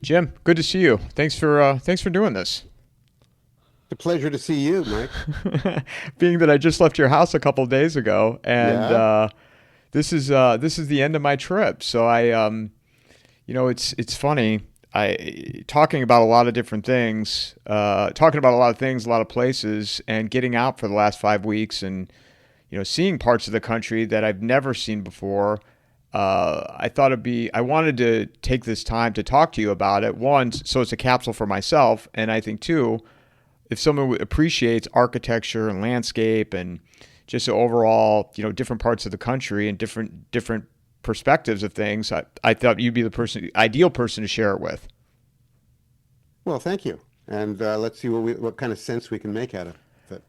Jim, good to see you. Thanks for doing this. It's a pleasure to see you, Mike. Being that I just left your house a couple of days ago, and Yeah? this is the end of my trip. So it's funny. I talking about a lot of different things, talking about a lot of things, a lot of places, and getting out for the last 5 weeks, and seeing parts of the country that I've never seen before. I wanted to take this time to talk to you about it. One, so it's a capsule for myself, and I think two, if someone appreciates architecture and landscape and just the overall, different parts of the country and different perspectives of things, I thought you'd be the ideal person to share it with. Well, thank you. And let's see what kind of sense we can make out of it.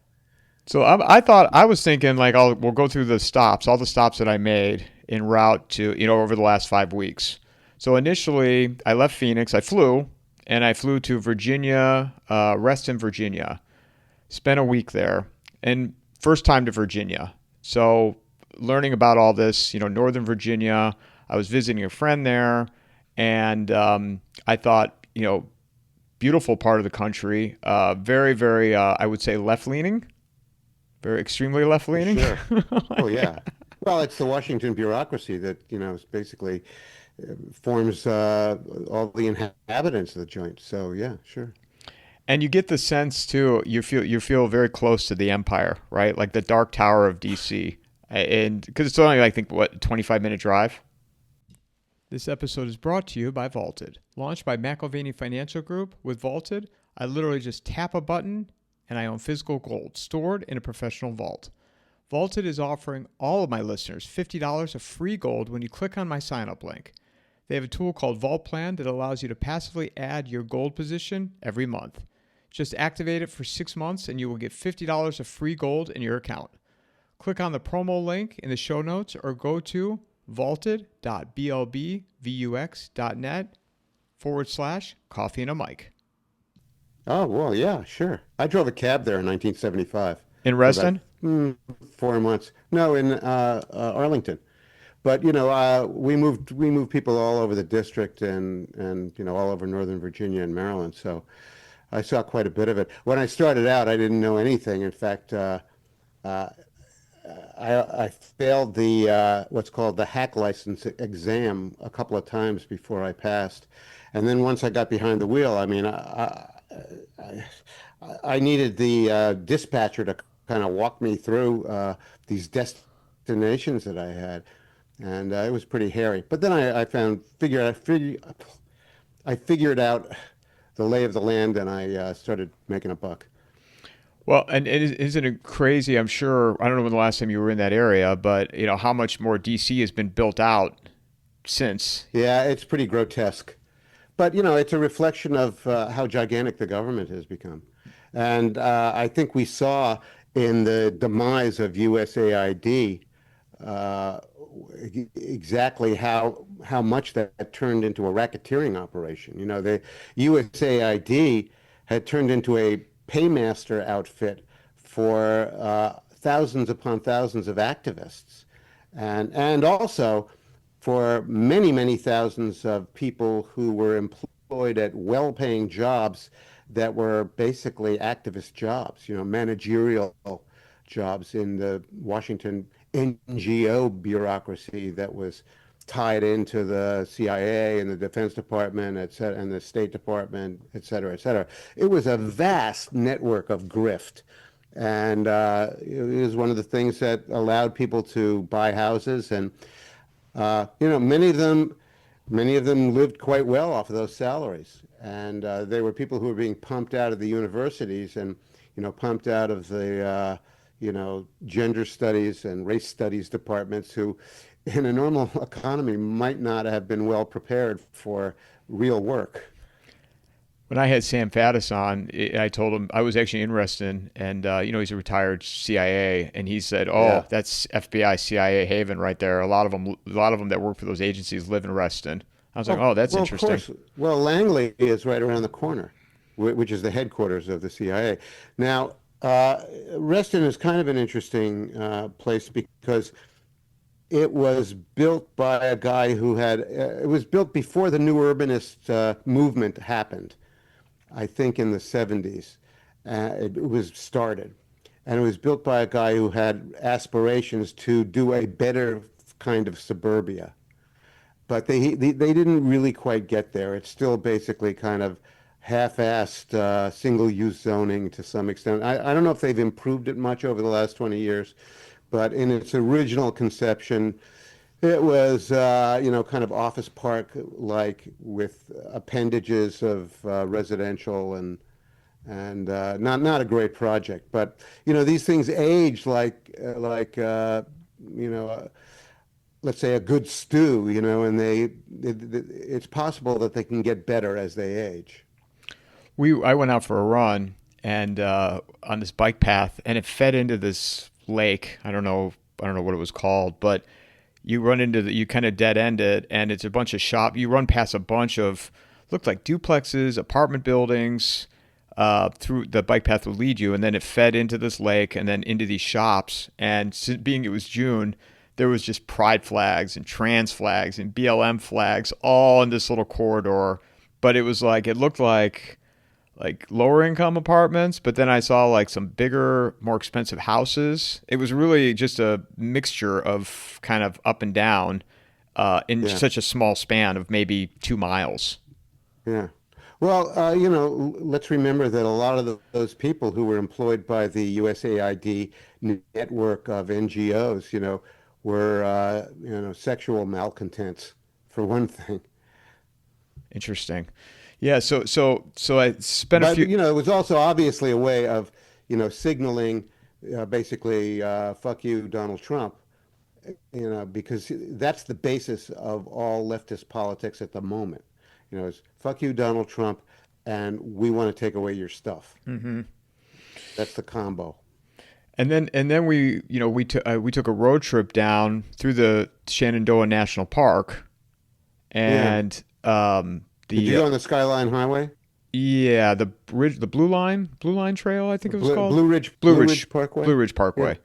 So I was thinking like we'll go through all the stops that I made en route to over the last 5 weeks. So initially I left Phoenix, I flew to Virginia, Reston, Virginia. Spent a week there, and first time to Virginia. So learning about all this, Northern Virginia. I was visiting a friend there, and I thought, beautiful part of the country. Very, very, I would say left leaning. Very extremely left leaning. Sure. Oh, yeah. Well, it's the Washington bureaucracy that, is basically forms all the inhabitants of the joint. So, yeah, sure. And you get the sense too. You feel very close to the empire, right? Like the Dark Tower of DC, and because it's only I think 25-minute drive. This episode is brought to you by Vaulted, launched by McIlvaney Financial Group. With Vaulted, I literally just tap a button and I own physical gold stored in a professional vault. Vaulted is offering all of my listeners $50 of free gold when you click on my sign-up link. They have a tool called Vault Plan that allows you to passively add your gold position every month. Just activate it for 6 months and you will get $50 of free gold in your account. Click on the promo link in the show notes or go to vaulted.blbvux.net/coffeeandamike. Oh, well, yeah, sure. I drove a cab there in 1975 In for about Reston? 4 months. No, in Arlington. But we moved people all over the district and all over Northern Virginia and Maryland. So I saw quite a bit of it. When I started out, I didn't know anything. In fact, I failed the what's called the hack license exam a couple of times before I passed. And then once I got behind the wheel, I mean, I, I needed the dispatcher to kind of walk me through these destinations that I had, and it was pretty hairy. But then I figured out the lay of the land, and I started making a buck. Well, and isn't it crazy? I'm sure, I don't know when the last time you were in that area, but how much more DC has been built out since. Yeah, it's pretty grotesque. But it's a reflection of how gigantic the government has become. And I think we saw in the demise of USAID uh, exactly how much that turned into a racketeering operation. The USAID had turned into a paymaster outfit for thousands upon thousands of activists, and also for many, many thousands of people who were employed at well-paying jobs that were basically activist jobs, managerial jobs in the Washington NGO bureaucracy that was tied into the CIA and the Defense Department, et cetera, and the State Department, et cetera, et cetera. It was a vast network of grift. And it was one of the things that allowed people to buy houses, and many of them lived quite well off of those salaries, and they were people who were being pumped out of the universities and pumped out of the gender studies and race studies departments, who, in a normal economy, might not have been well prepared for real work. When I had Sam Faddis on, I told him I was actually in Reston, and he's a retired CIA, and he said, "Oh, Yeah. that's FBI CIA haven right there. A lot of them that work for those agencies live in Reston." I was like, Oh, "Oh, that's well, of interesting." course. Well, Langley is right around the corner, which is the headquarters of the CIA. Now, Reston is kind of an interesting place because it was built by a guy who had, it was built before the new urbanist movement happened, I think in the 70s. It was started. And it was built by a guy who had aspirations to do a better kind of suburbia. But they didn't really quite get there. It's still basically kind of half-assed single-use zoning to some extent. I don't know if they've improved it much over the last 20 years, but in its original conception, it was, kind of office park-like with appendages of residential and not a great project. But these things age like let's say a good stew, and it's possible that they can get better as they age. I went out for a run and on this bike path, and it fed into this lake. I don't know what it was called, but you kind of dead end it, and it's a bunch of shop. You run past a bunch of looked like duplexes, apartment buildings. Through the bike path would lead you, and then it fed into this lake, and then into these shops. And being it was June, there was just pride flags and trans flags and BLM flags all in this little corridor. But it was like it looked like lower income apartments, but then I saw like some bigger, more expensive houses. It was really just a mixture of kind of up and down in such a small span of maybe 2 miles. Yeah. Well, let's remember that a lot of those people who were employed by the USAID network of NGOs, were, sexual malcontents, for one thing. Interesting. Yeah. So I spent a few. It was also obviously a way of, signaling, basically, fuck you, Donald Trump, because that's the basis of all leftist politics at the moment. It's fuck you, Donald Trump, and we want to take away your stuff. Mm-hmm. That's the combo. And then we took a road trip down through the Shenandoah National Park, and Did you go on the Skyline Highway? Yeah, the Blue Line Trail, I think it was called Blue Ridge Parkway. Blue Ridge Parkway, Yeah.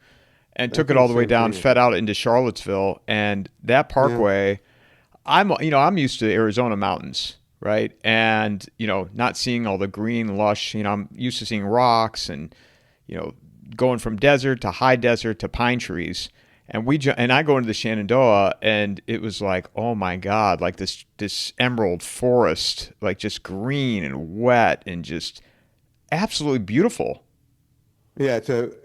and took it all the way down, fed out into Charlottesville, and that parkway. Yeah. I'm used to Arizona mountains, right? And, not seeing all the green lush, I'm used to seeing rocks and, going from desert to high desert to pine trees. And I go into the Shenandoah, and it was like, oh my God, like this emerald forest, like just green and wet and just absolutely beautiful. Yeah,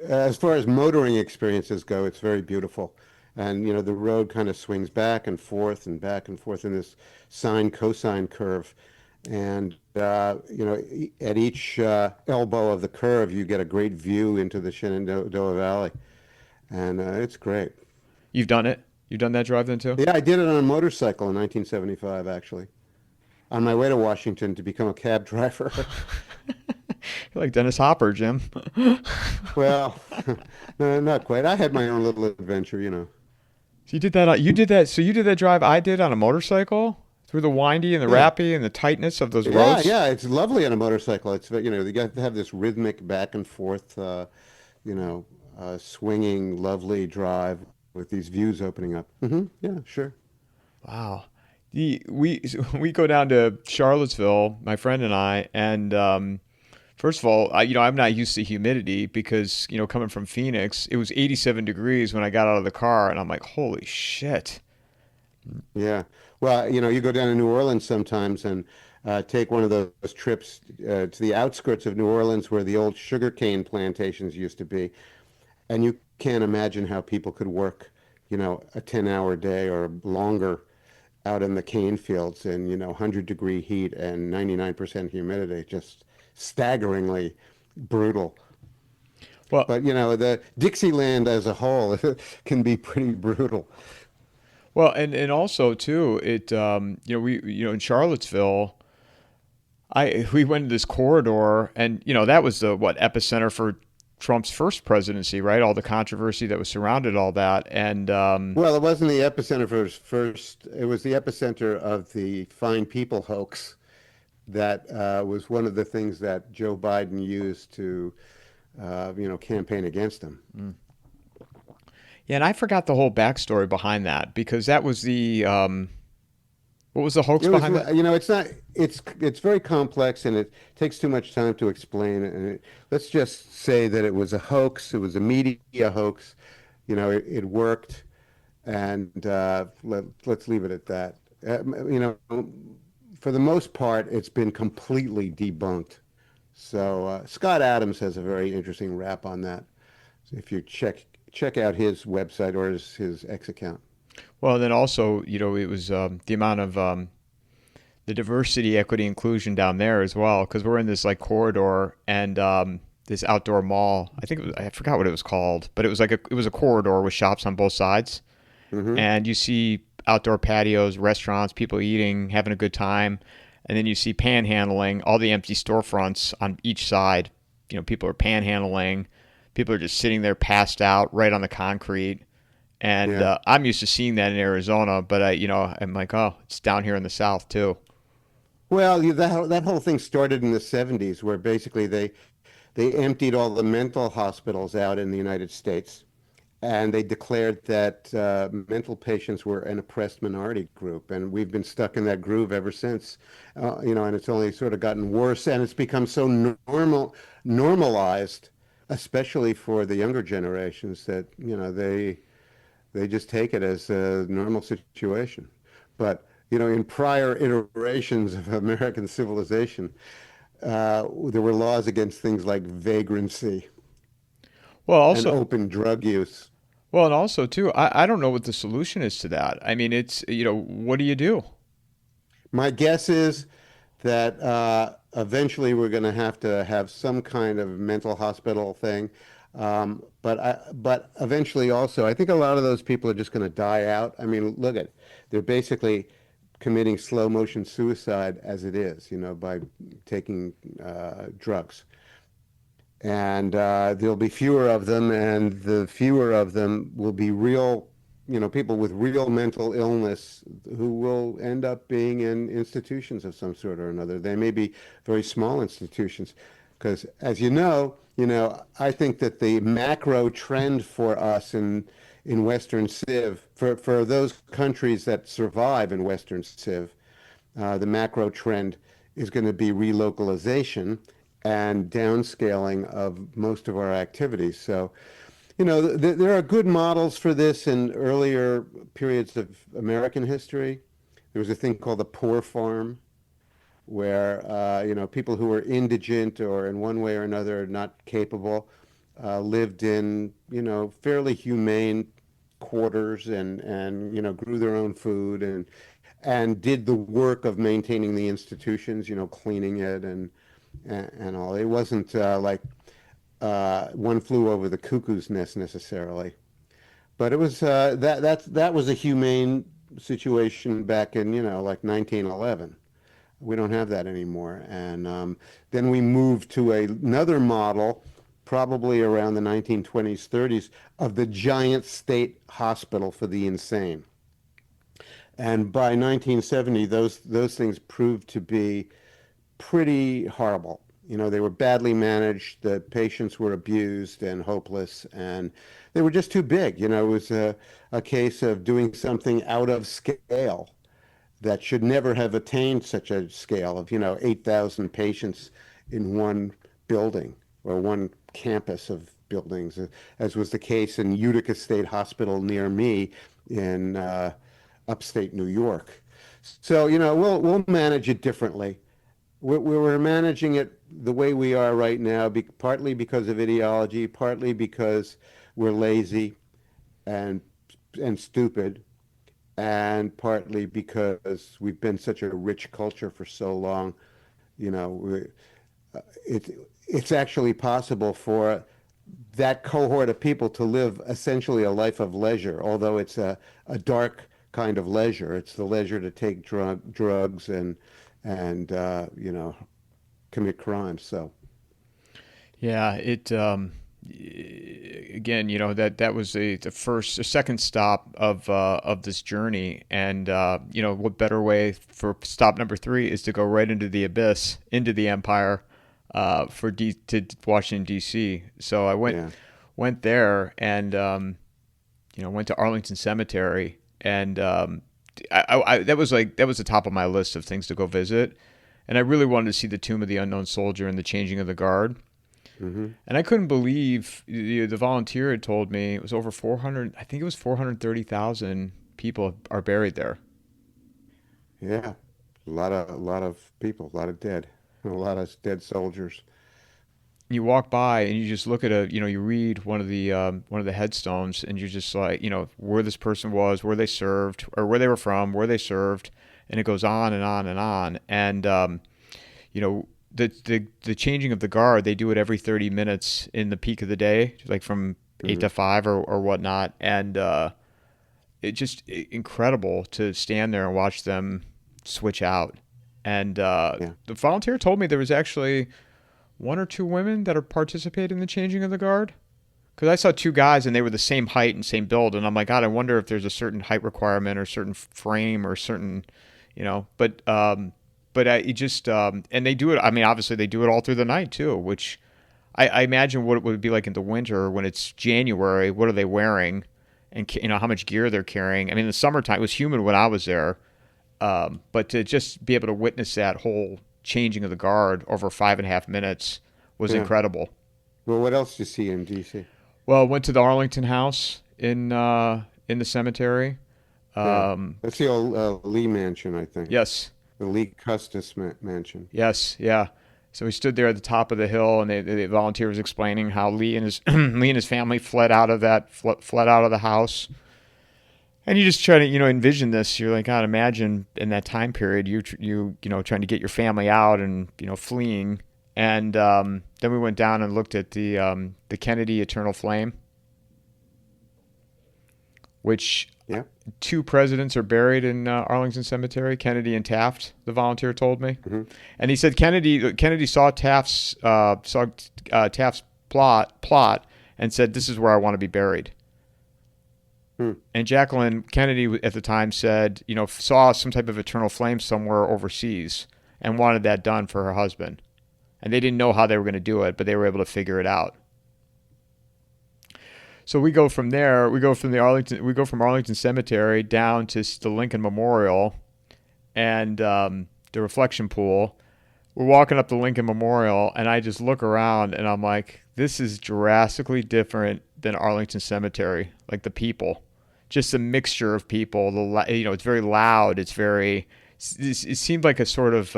as far as motoring experiences go, it's very beautiful. And, the road kind of swings back and forth in this sine cosine curve. And, at each elbow of the curve, you get a great view into the Shenandoah Valley. And it's great. You've done it? You've done that drive then too? Yeah, I did it on a motorcycle in 1975, actually, on my way to Washington to become a cab driver. You're like Dennis Hopper, Jim. Well, no, not quite. I had my own little adventure, So you did that. So you did that drive I did on a motorcycle through the windy and the rappy and the tightness of those roads? Yeah, it's lovely on a motorcycle. It's, you got to have this rhythmic back and forth, swinging, lovely drive with these views opening up. Mm-hmm. Yeah, sure. Wow. We go down to Charlottesville, my friend and I, and first of all, I'm not used to humidity because, coming from Phoenix, it was 87 degrees when I got out of the car, and I'm like, holy shit. Yeah. Well, you go down to New Orleans sometimes and take one of those trips to the outskirts of New Orleans where the old sugarcane plantations used to be. And you can't imagine how people could work, a 10-hour day or longer out in the cane fields in, 100-degree heat and 99% humidity, just staggeringly brutal. Well, but, the Dixieland as a whole can be pretty brutal. Well, and also too, it in Charlottesville, we went to this corridor, and that was the epicenter for Trump's first presidency, right? All the controversy that was surrounded all that, and well, it wasn't the epicenter for his first. It was the epicenter of the Fine People hoax. That was one of the things that Joe Biden used to, campaign against him. Mm. Yeah, and I forgot the whole backstory behind that because that was the what was the hoax It was, behind that? it's not, it's very complex and it takes too much time to explain it. Let's just say that it was a hoax. It was a media hoax. It worked, and let's leave it at that. For the most part, it's been completely debunked. So Scott Adams has a very interesting rap on that. So if you check out his website or his X account. Well, and then also, it was the amount of the diversity, equity, inclusion down there as well, because we're in this like corridor and this outdoor mall. I think I forgot what it was called, but it was like it was a corridor with shops on both sides, Hmm. and you see outdoor patios, restaurants, people eating, having a good time, and then you see panhandling, all the empty storefronts on each side. People are panhandling, people are just sitting there passed out right on the concrete. And Yeah. I'm used to seeing that in Arizona, but I'm like, oh, it's down here in the South too. Well, that whole thing started in the 70s, where basically they emptied all the mental hospitals out in the United States, and they declared that mental patients were an oppressed minority group, and we've been stuck in that groove ever since. And it's only sort of gotten worse, and it's become so normalized, especially for the younger generations, that they just take it as a normal situation. But in prior iterations of American civilization, there were laws against things like vagrancy Well, and also, open drug use. well, and also too, I don't know what the solution is to that. I mean, it's what do you do? My guess is that eventually we're going to have some kind of mental hospital thing. But eventually also, I think a lot of those people are just going to die out. I mean, look at, they're basically committing slow motion suicide as it is, by taking drugs. And there'll be fewer of them, and the fewer of them will be real, people with real mental illness who will end up being in institutions of some sort or another. They may be very small institutions, because as I think that the macro trend for us in Western Civ, for those countries that survive in Western Civ, the macro trend is going to be relocalization and downscaling of most of our activities. So, there are good models for this in earlier periods of American history. There was a thing called the poor farm, where people who were indigent or in one way or another not capable lived in fairly humane quarters and grew their own food and did the work of maintaining the institutions, cleaning it and all. It wasn't like one flew over the cuckoo's nest necessarily, but it was that was a humane situation back in like 1911. We don't have that anymore, and then we moved to another model, probably around the 1920s, 30s, of the giant state hospital for the insane. And by 1970, those things proved to be pretty horrible. They were badly managed. The patients were abused and hopeless, and they were just too big. It was a case of doing something out of scale that should never have attained such a scale of, 8,000 patients in one building or one campus of buildings, as was the case in Utica State Hospital near me in upstate New York. So, we'll manage it differently. We're managing it the way we are right now, partly because of ideology, partly because we're lazy and stupid, and partly because we've been such a rich culture for so long. You know, it's actually possible for that cohort of people to live essentially a life of leisure, although it's a dark kind of leisure. It's the leisure to take drugs and commit crimes. So Yeah, it again, that was the second stop of this journey, and what better way for stop number three is to go right into the abyss, into the empire, to Washington D.C. So I yeah, went there, and went to Arlington Cemetery, and that was the top of my list of things to go visit, and I really wanted to see the Tomb of the Unknown Soldier and the Changing of the Guard. Mm-hmm. And I couldn't believe the volunteer had told me it was over 400. I think it was 430,000 people are buried there. Yeah, a lot of people, a lot of dead, a lot of dead soldiers. You walk by and you just look at you read one of the headstones, and you're just like, where this person was, where they served, or where they were from, where they served, and it goes on and on and on. And the changing of the guard, they do it every 30 minutes in the peak of the day, like from 8 to 5 or whatnot, and it's just incredible to stand there and watch them switch out. And the volunteer told me there was actually one or two women that are participating in the changing of the guard. Because I saw two guys and they were the same height and same build, and I'm like, God, I wonder if there's a certain height requirement or certain frame or certain, but I just and they do it. I mean, obviously they do it all through the night too, which I imagine what it would be like in the winter when it's January. What are they wearing, and how much gear they're carrying? I mean, in the summertime it was humid when I was there, but to just be able to witness that whole changing of the guard over 5.5 minutes was incredible. Well, what else did you see in D.C.? Well, went to the Arlington House in the cemetery. That's the old Lee Mansion, I think. Yes. The Lee Custis Mansion. Yes, yeah. So we stood there at the top of the hill, and the volunteer was explaining how Lee and his Lee and his family fled out of the house. And you just try to envision this. You're like, God, imagine in that time period you trying to get your family out and fleeing. And then we went down and looked at the Kennedy Eternal Flame, which two presidents are buried in Arlington Cemetery, Kennedy and Taft. The volunteer told me, and he said Kennedy saw Taft's plot and said, "This is where I want to be buried." And Jacqueline Kennedy at the time said, saw some type of eternal flame somewhere overseas and wanted that done for her husband. And they didn't know how they were going to do it, but they were able to figure it out. So we go from there. We go from Arlington Cemetery down to the Lincoln Memorial and the reflection pool. We're walking up the Lincoln Memorial, and I just look around, and I'm like, this is drastically different than Arlington Cemetery. Like the people, just a mixture of people. It's very loud. It seemed like a sort of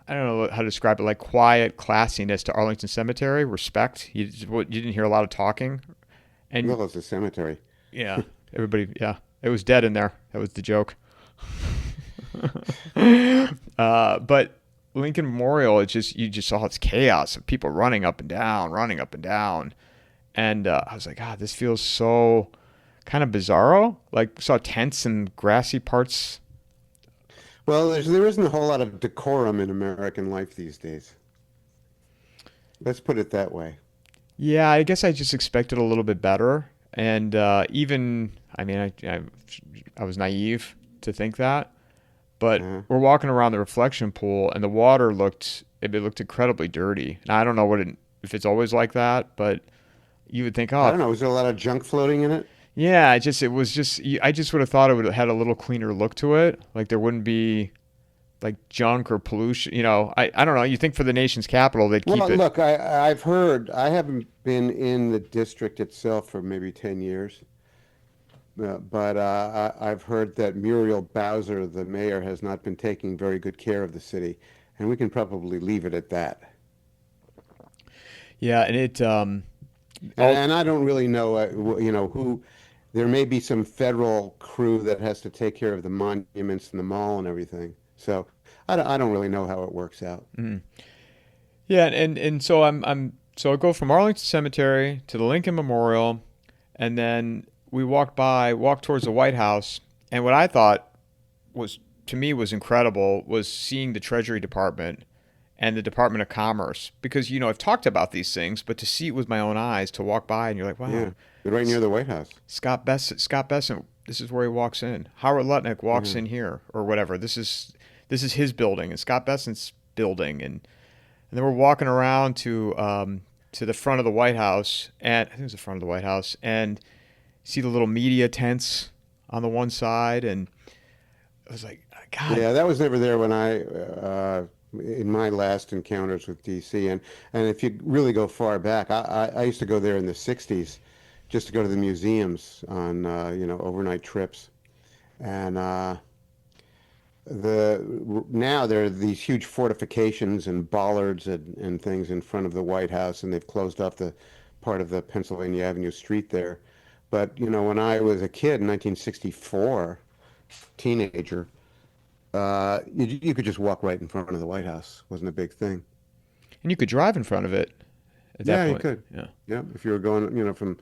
I don't know how to describe it, like quiet classiness to Arlington Cemetery, respect. You didn't hear a lot of talking. And well, it's a cemetery. Yeah, everybody, it was dead in there. That was the joke. But Lincoln Memorial, you just saw this chaos of people running up and down. And I was like, God, this feels so kind of bizarro. Like, saw tents and grassy parts. Well, there isn't a whole lot of decorum in American life these days. Let's put it that way. Yeah, I guess I just expected a little bit better. And I was naive to think that. But we're walking around the reflection pool, and the water looked incredibly dirty. And I don't know if it's always like that, but you would think, I don't know. Was there a lot of junk floating in it? Yeah, I just would have thought it would have had a little cleaner look to it. Like there wouldn't be like junk or pollution. I don't know. You think for the nation's capital they'd keep it. Well, look, I've heard. I haven't been in the district itself for maybe 10 years. But I've heard that Muriel Bowser, the mayor, has not been taking very good care of the city, and we can probably leave it at that. Yeah, and it. And I don't really know, who. There may be some federal crew that has to take care of the monuments and the mall and everything. So I don't really know how it works out. Mm. Yeah, and so so I go from Arlington Cemetery to the Lincoln Memorial, and then we walk towards the White House, and what I thought was incredible was seeing the Treasury Department and the Department of Commerce, because I've talked about these things, but to see it with my own eyes, to walk by and you're like, wow, yeah, you're right near the White House. Scott Bessent, this is where he walks in. Howard Lutnick walks in here, or whatever. This is his building, and Scott Bessent's building, and then we're walking around to to the front of the White House, and I think it was the front of the White House, and see the little media tents on the one side, and I was like, God. Yeah, that was never there when in my last encounters with DC. And if you really go far back, I used to go there in the 60s just to go to the museums on, overnight trips. And now there are these huge fortifications and bollards and things in front of the White House, and they've closed off the part of the Pennsylvania Avenue street there. But, when I was a kid in 1964, teenager, you could just walk right in front of the White House. Wasn't a big thing. And you could drive in front of it at that Yeah, you point. could. Yeah. Yeah, if you were going,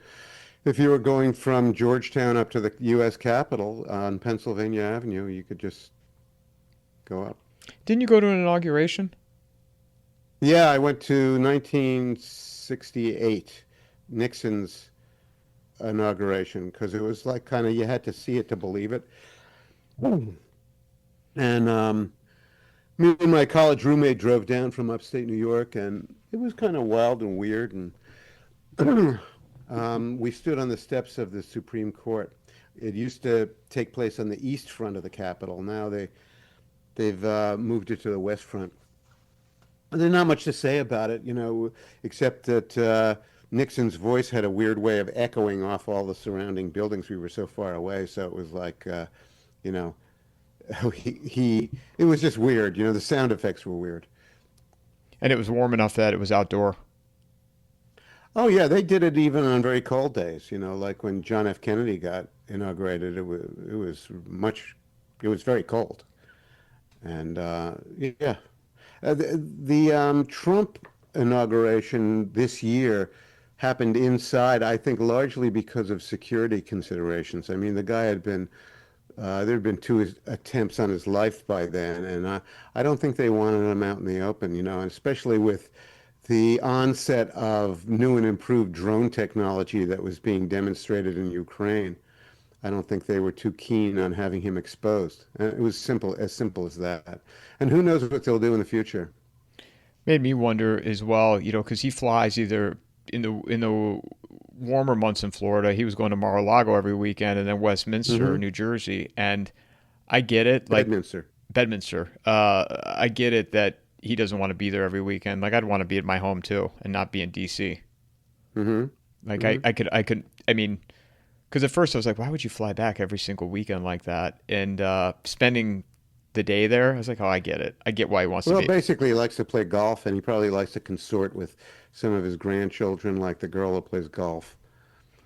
if you were going from Georgetown up to the U.S. Capitol on Pennsylvania Avenue, you could just go up. Didn't you go to an inauguration? Yeah, I went to 1968, Nixon's inauguration, because it was like kind of you had to see it to believe it. And me and my college roommate drove down from upstate New York, and it was kind of wild and weird. And we stood on the steps of the Supreme Court. It used to take place on the east front of the Capitol. Now they've moved it to the west front. And there's not much to say about it, except that Nixon's voice had a weird way of echoing off all the surrounding buildings. We were so far away, so it was like, it was just weird. The sound effects were weird. And it was warm enough that it was outdoor. Oh yeah, they did it even on very cold days. Like when John F. Kennedy got inaugurated, it was very cold. And yeah, the Trump inauguration this year happened inside, I think, largely because of security considerations. I mean, the guy had been there had been two attempts on his life by then, and I don't think they wanted him out in the open, and especially with the onset of new and improved drone technology that was being demonstrated in Ukraine. I don't think they were too keen on having him exposed. It was simple as that. And who knows what they'll do in the future. Made me wonder as well, because he flies either in the warmer months in Florida. He was going to Mar-a-Lago every weekend, and then Westminster, New Jersey. And I get it, like Bedminster. I get it that he doesn't want to be there every weekend. Like I'd want to be at my home too, and not be in DC. Like I could. I mean, because at first I was like, why would you fly back every single weekend like that? And spending the day there, I was like, oh, I get it. I get why he wants to be. Well, basically, he likes to play golf, and he probably likes to consort with some of his grandchildren, like the girl who plays golf.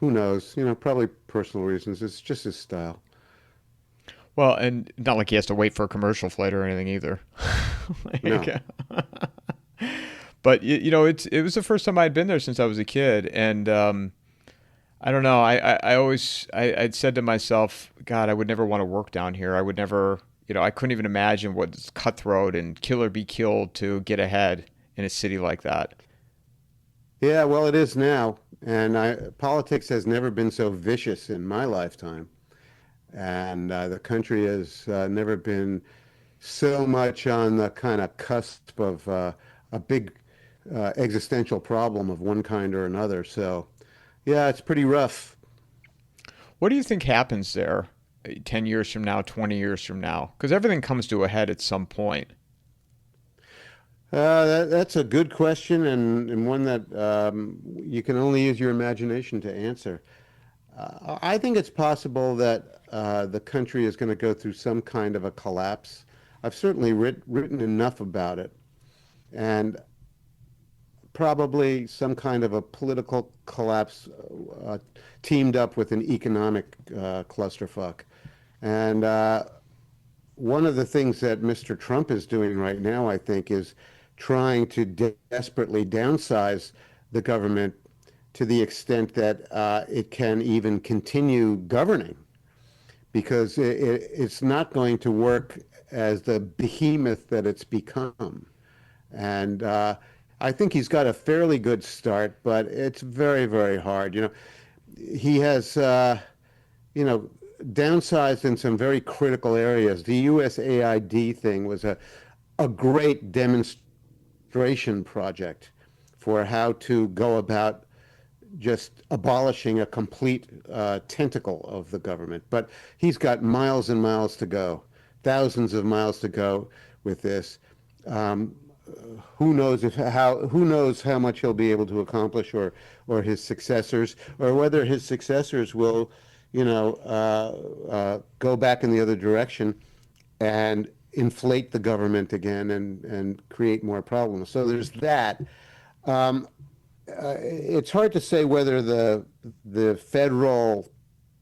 Who knows? Probably personal reasons. It's just his style. Well, and not like he has to wait for a commercial flight or anything either. No. But it was the first time I'd been there since I was a kid, and I don't know. I'd said to myself, God, I would never want to work down here. I would never, I couldn't even imagine what's cutthroat and kill or be killed to get ahead in a city like that. Yeah, well, it is now, and politics has never been so vicious in my lifetime, and the country has never been so much on the kind of cusp of a big existential problem of one kind or another. So, yeah, it's pretty rough. What do you think happens there 10 years from now, 20 years from now? Because everything comes to a head at some point. That's a good question, and one that you can only use your imagination to answer. I think it's possible that the country is going to go through some kind of a collapse. I've certainly written enough about it, and probably some kind of a political collapse teamed up with an economic clusterfuck. And one of the things that Mr. Trump is doing right now, I think, is trying to desperately downsize the government to the extent that it can even continue governing, because it's not going to work as the behemoth that it's become. And I think he's got a fairly good start, but it's very, very hard. He has, downsized in some very critical areas. The USAID thing was a great demonstration project for how to go about just abolishing a complete tentacle of the government. But he's got miles and miles to go, thousands of miles to go with this. Um, who knows how much he'll be able to accomplish, or his successors, or whether his successors will, go back in the other direction and inflate the government again and create more problems. So there's that. Um, it's hard to say whether the federal,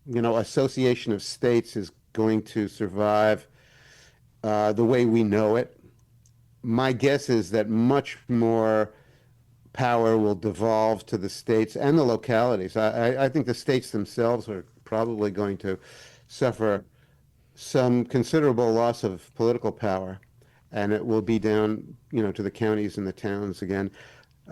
association of states is going to survive the way we know it. My guess is that much more power will devolve to the states and the localities. I think the states themselves are probably going to suffer some considerable loss of political power, and it will be down, to the counties and the towns again.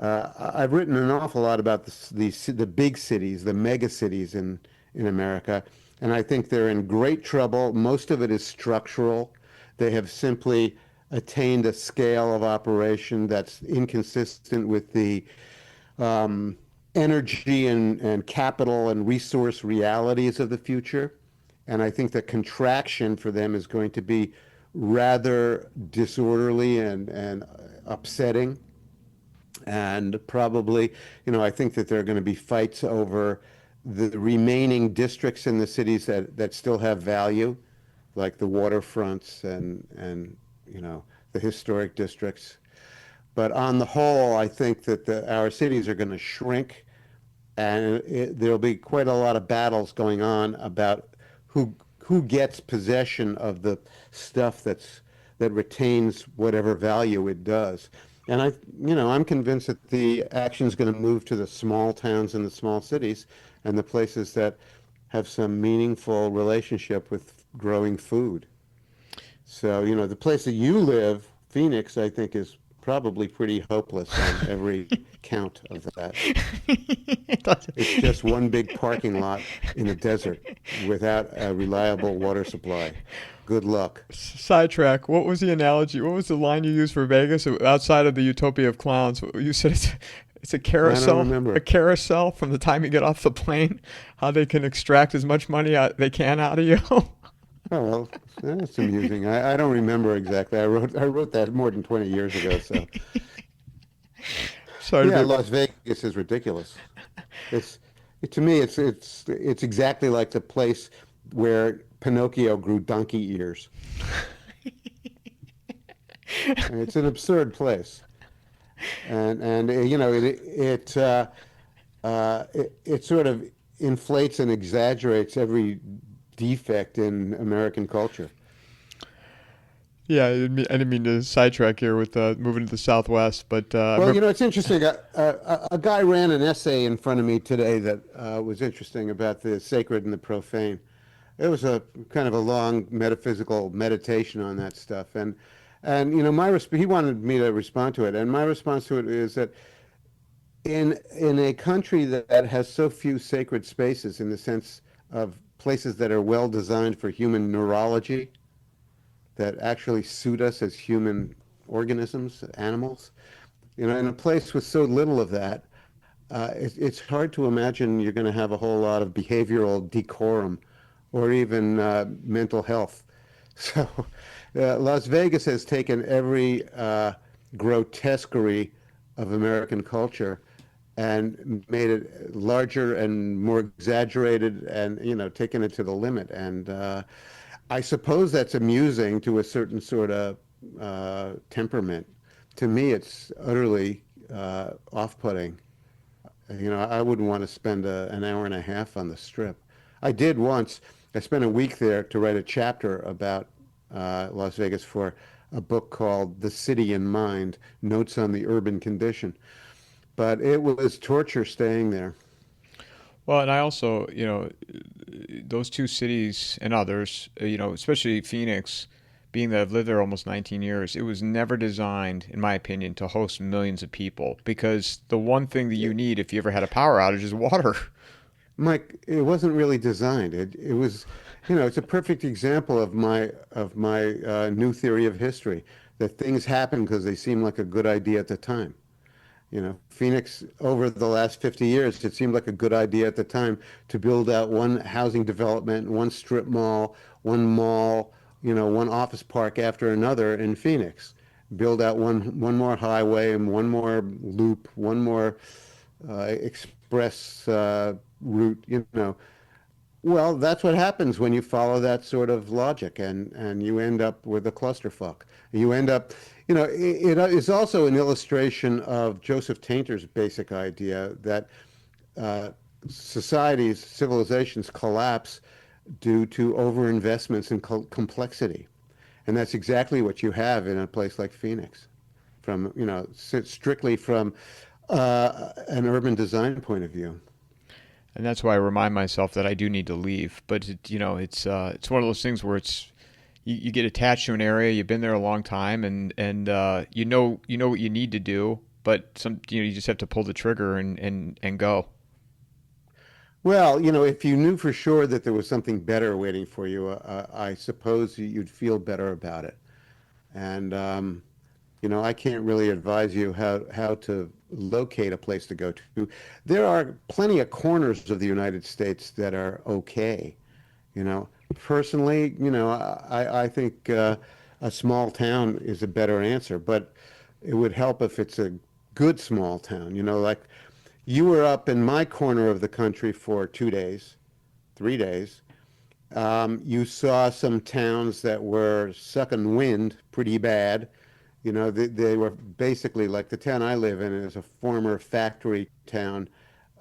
I've written an awful lot about the big cities, the mega cities in America, and I think they're in great trouble. Most of it is structural. They have simply attained a scale of operation that's inconsistent with the energy and capital and resource realities of the future. And I think the contraction for them is going to be rather disorderly and upsetting. And probably, I think that there are going to be fights over the remaining districts in the cities that still have value, like the waterfronts and the historic districts. But on the whole, I think that our cities are going to shrink, and there'll be quite a lot of battles going on about who gets possession of the stuff that retains whatever value it does. And I'm convinced that the action is going to move to the small towns and the small cities and the places that have some meaningful relationship with growing food. So, the place that you live, Phoenix, I think is probably pretty hopeless on every count of that. It's just one big parking lot in the desert without a reliable water supply. Good luck. Sidetrack. What was the analogy? What was the line you used for Vegas outside of the utopia of clowns? You said it's a carousel. I don't remember. A carousel from the time you get off the plane. How they can extract as much money they can out of you. Oh, well, that's amusing. I don't remember exactly. I wrote that more than 20 years ago. So, Sorry yeah, Las Vegas is ridiculous. To me, it's exactly like the place where Pinocchio grew donkey ears. And it's an absurd place, and it sort of inflates and exaggerates every defect in American culture. Yeah, I didn't mean to sidetrack here with moving to the Southwest, but well, it's interesting. A guy ran an essay in front of me today that was interesting about the sacred and the profane. It was a kind of a long metaphysical meditation on that stuff, and he wanted me to respond to it, and my response to it is that in a country that has so few sacred spaces, in the sense of places that are well designed for human neurology, that actually suit us as human organisms, animals, in a place with so little of that, it's hard to imagine you're going to have a whole lot of behavioral decorum or even mental health. So Las Vegas has taken every grotesquerie of American culture and made it larger and more exaggerated and, taken it to the limit. And I suppose that's amusing to a certain sort of temperament. To me, it's utterly off-putting. I wouldn't want to spend an hour and a half on the Strip. I did once. I spent a week there to write a chapter about Las Vegas for a book called The City in Mind, Notes on the Urban Condition. But it was torture staying there. Well, and I also, those two cities and others, especially Phoenix, being that I've lived there almost 19 years, it was never designed, in my opinion, to host millions of people, because the one thing that you need if you ever had a power outage is water. Mike, it wasn't really designed. It was, it's a perfect example of my new theory of history, that things happen because they seem like a good idea at the time. Phoenix, over the last 50 years, it seemed like a good idea at the time to build out one housing development, one strip mall, one office park after another in Phoenix. Build out one more highway and one more loop, one more express route, Well, that's what happens when you follow that sort of logic, and you end up with a clusterfuck. You end up, it is also an illustration of Joseph Tainter's basic idea that uh, societies, civilizations collapse due to overinvestments in complexity. And that's exactly what you have in a place like Phoenix, strictly from an urban design point of view. And that's why I remind myself that I do need to leave. But it's one of those things where you get attached to an area. You've been there a long time, and you know what you need to do. But you just have to pull the trigger and go. Well, if you knew for sure that there was something better waiting for you, I suppose you'd feel better about it. And I can't really advise you how to locate a place to go to. There are plenty of corners of the United States that are okay. You know, Personally, I think a small town is a better answer, but it would help if it's a good small town. Like you were up in my corner of the country for 2 days, 3 days. You saw some towns that were sucking wind pretty bad. They were basically like the town I live in is a former factory town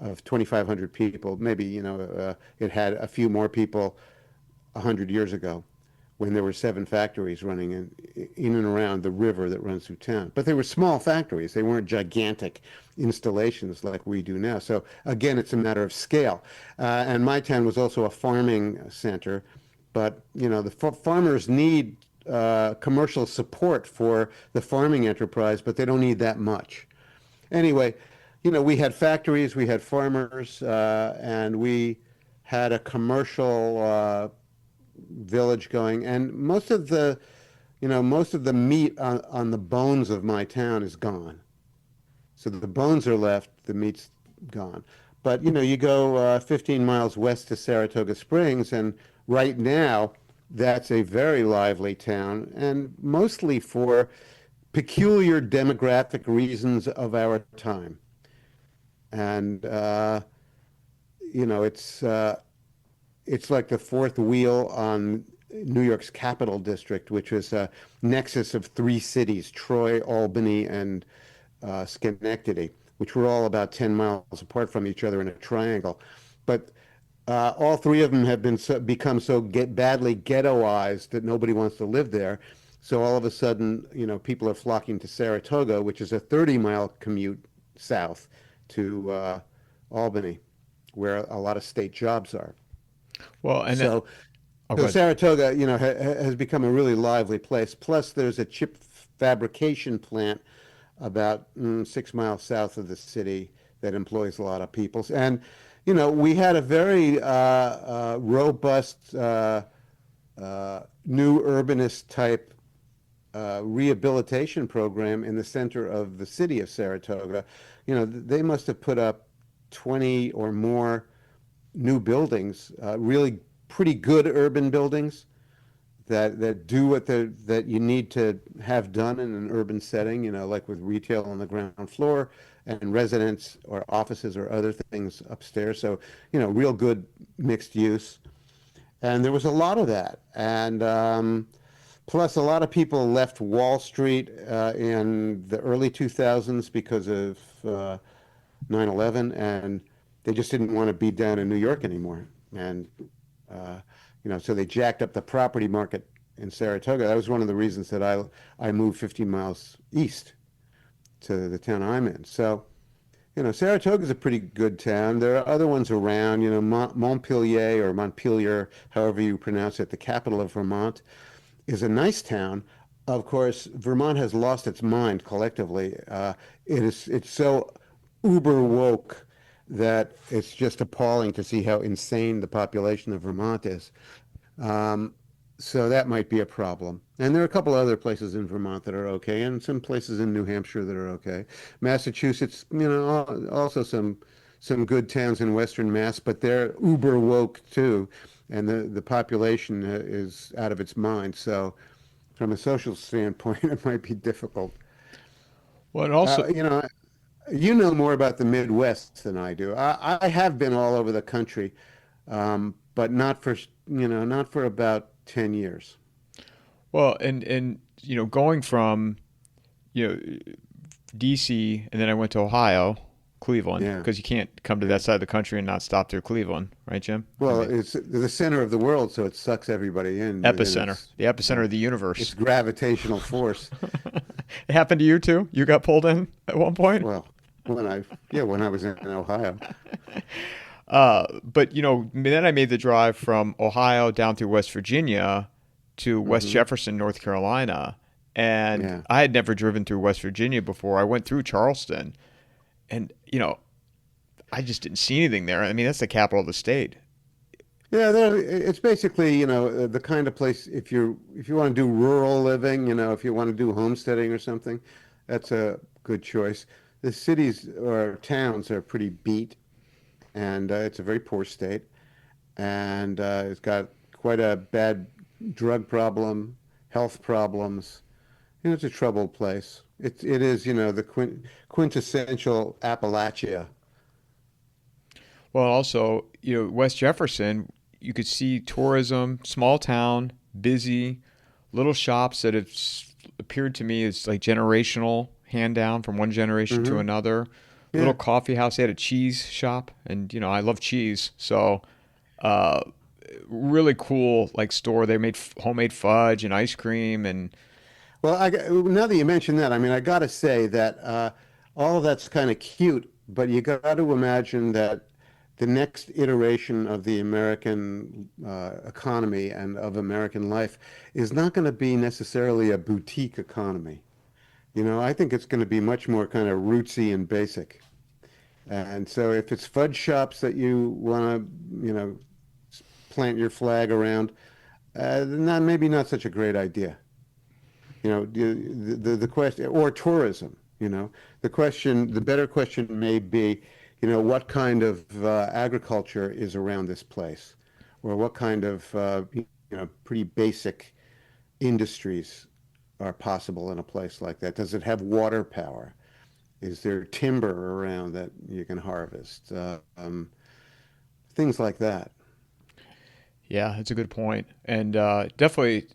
of 2,500 people. Maybe, it had a few more people 100 years ago when there were 7 factories running in and around the river that runs through town. But they were small factories. They weren't gigantic installations like we do now. So again, it's a matter of scale. And my town was also a farming center. But, the farmers need commercial support for the farming enterprise, but they don't need that much. Anyway, we had factories, we had farmers, and we had a commercial village going, and most of the meat on the bones of my town is gone. So the bones are left, the meat's gone. But you go 15 miles west to Saratoga Springs, and right now that's a very lively town, and mostly for peculiar demographic reasons of our time. And it's like the fourth wheel on New York's Capital District, which was a nexus of 3 cities, Troy, Albany, and Schenectady, which were all about 10 miles apart from each other in a triangle. But all 3 of them have become so badly ghettoized that nobody wants to live there. So all of a sudden, people are flocking to Saratoga, which is a 30-mile commute south to Albany, where a lot of state jobs are. Well, and then, So, oh, so good. Saratoga, has become a really lively place. Plus, there's a chip fabrication plant about 6 miles south of the city that employs a lot of people. And, we had a very robust new urbanist type rehabilitation program in the center of the city of Saratoga. They must have put up 20 or more new buildings, really pretty good urban buildings that do that you need to have done in an urban setting, like with retail on the ground floor and residents or offices or other things upstairs. So, real good mixed use. And there was a lot of that. And plus, a lot of people left Wall Street in the early 2000s because of 9/11, and they just didn't want to be down in New York anymore. And so they jacked up the property market in Saratoga. That was one of the reasons that I moved 15 miles east to the town I'm in. So, Saratoga's a pretty good town. There are other ones around, Montpelier or Montpelier, however you pronounce it, the capital of Vermont, is a nice town. Of course, Vermont has lost its mind collectively. It's so uber woke that it's just appalling to see how insane the population of Vermont is. Um, So that might be a problem. And there are a couple other places in Vermont that are okay, and some places in New Hampshire that are okay. Massachusetts, also some good towns in Western Mass, but they're uber woke too, and the population is out of its mind. So from a social standpoint, it might be difficult. Well, and also, Uh, you know, you know more about the Midwest than I do. I have been all over the country, but not for about 10 years. well, and going from you know DC, and then I went to Ohio, Cleveland, Yeah. because you can't come to Yeah. that side of the country and not stop through Cleveland, right, Jim? I Well, mean, it's the center of the world, so it sucks everybody in within epicenter, the epicenter of the its universe. gravitational force. It happened to you too. You got pulled in at one point. Well, when I was in Ohio. But then I made the drive from Ohio down through West Virginia to West Hmm. Jefferson, North Carolina, and Yeah. I had never driven through West Virginia before. I went through Charleston, and I just didn't see anything there. I mean, that's the capital of the state. Yeah, it's basically, the kind of place if you want to do rural living, if you want to do homesteading or something, that's a good choice. The cities or towns are pretty beat, and it's a very poor state, and it's got quite a bad drug problem, health problems. It's a troubled place. It is, the quintessential Appalachia. Well, also, West Jefferson, you could see tourism, small town, busy, little shops that have appeared to me as like generational, hand down from one generation to Hmm. another. Little Yeah. coffee house. They had a cheese shop, and I love cheese, so uh, really cool like store. They made homemade fudge and ice cream, and Well, now that you mention that, I mean, I got to say that all of that's kind of cute, but you got to imagine that the next iteration of the American economy and of American life is not going to be necessarily a boutique economy. I think it's going to be much more kind of rootsy and basic. And so if it's fudge shops that you want to, plant your flag around, maybe not such a great idea. The question, or tourism, the better question may be, what kind of agriculture is around this place, or what kind of, pretty basic industries are possible in a place like that? Does it have water power? Is there timber around that you can harvest? Things like that. yeah, it's a good point. And definitely,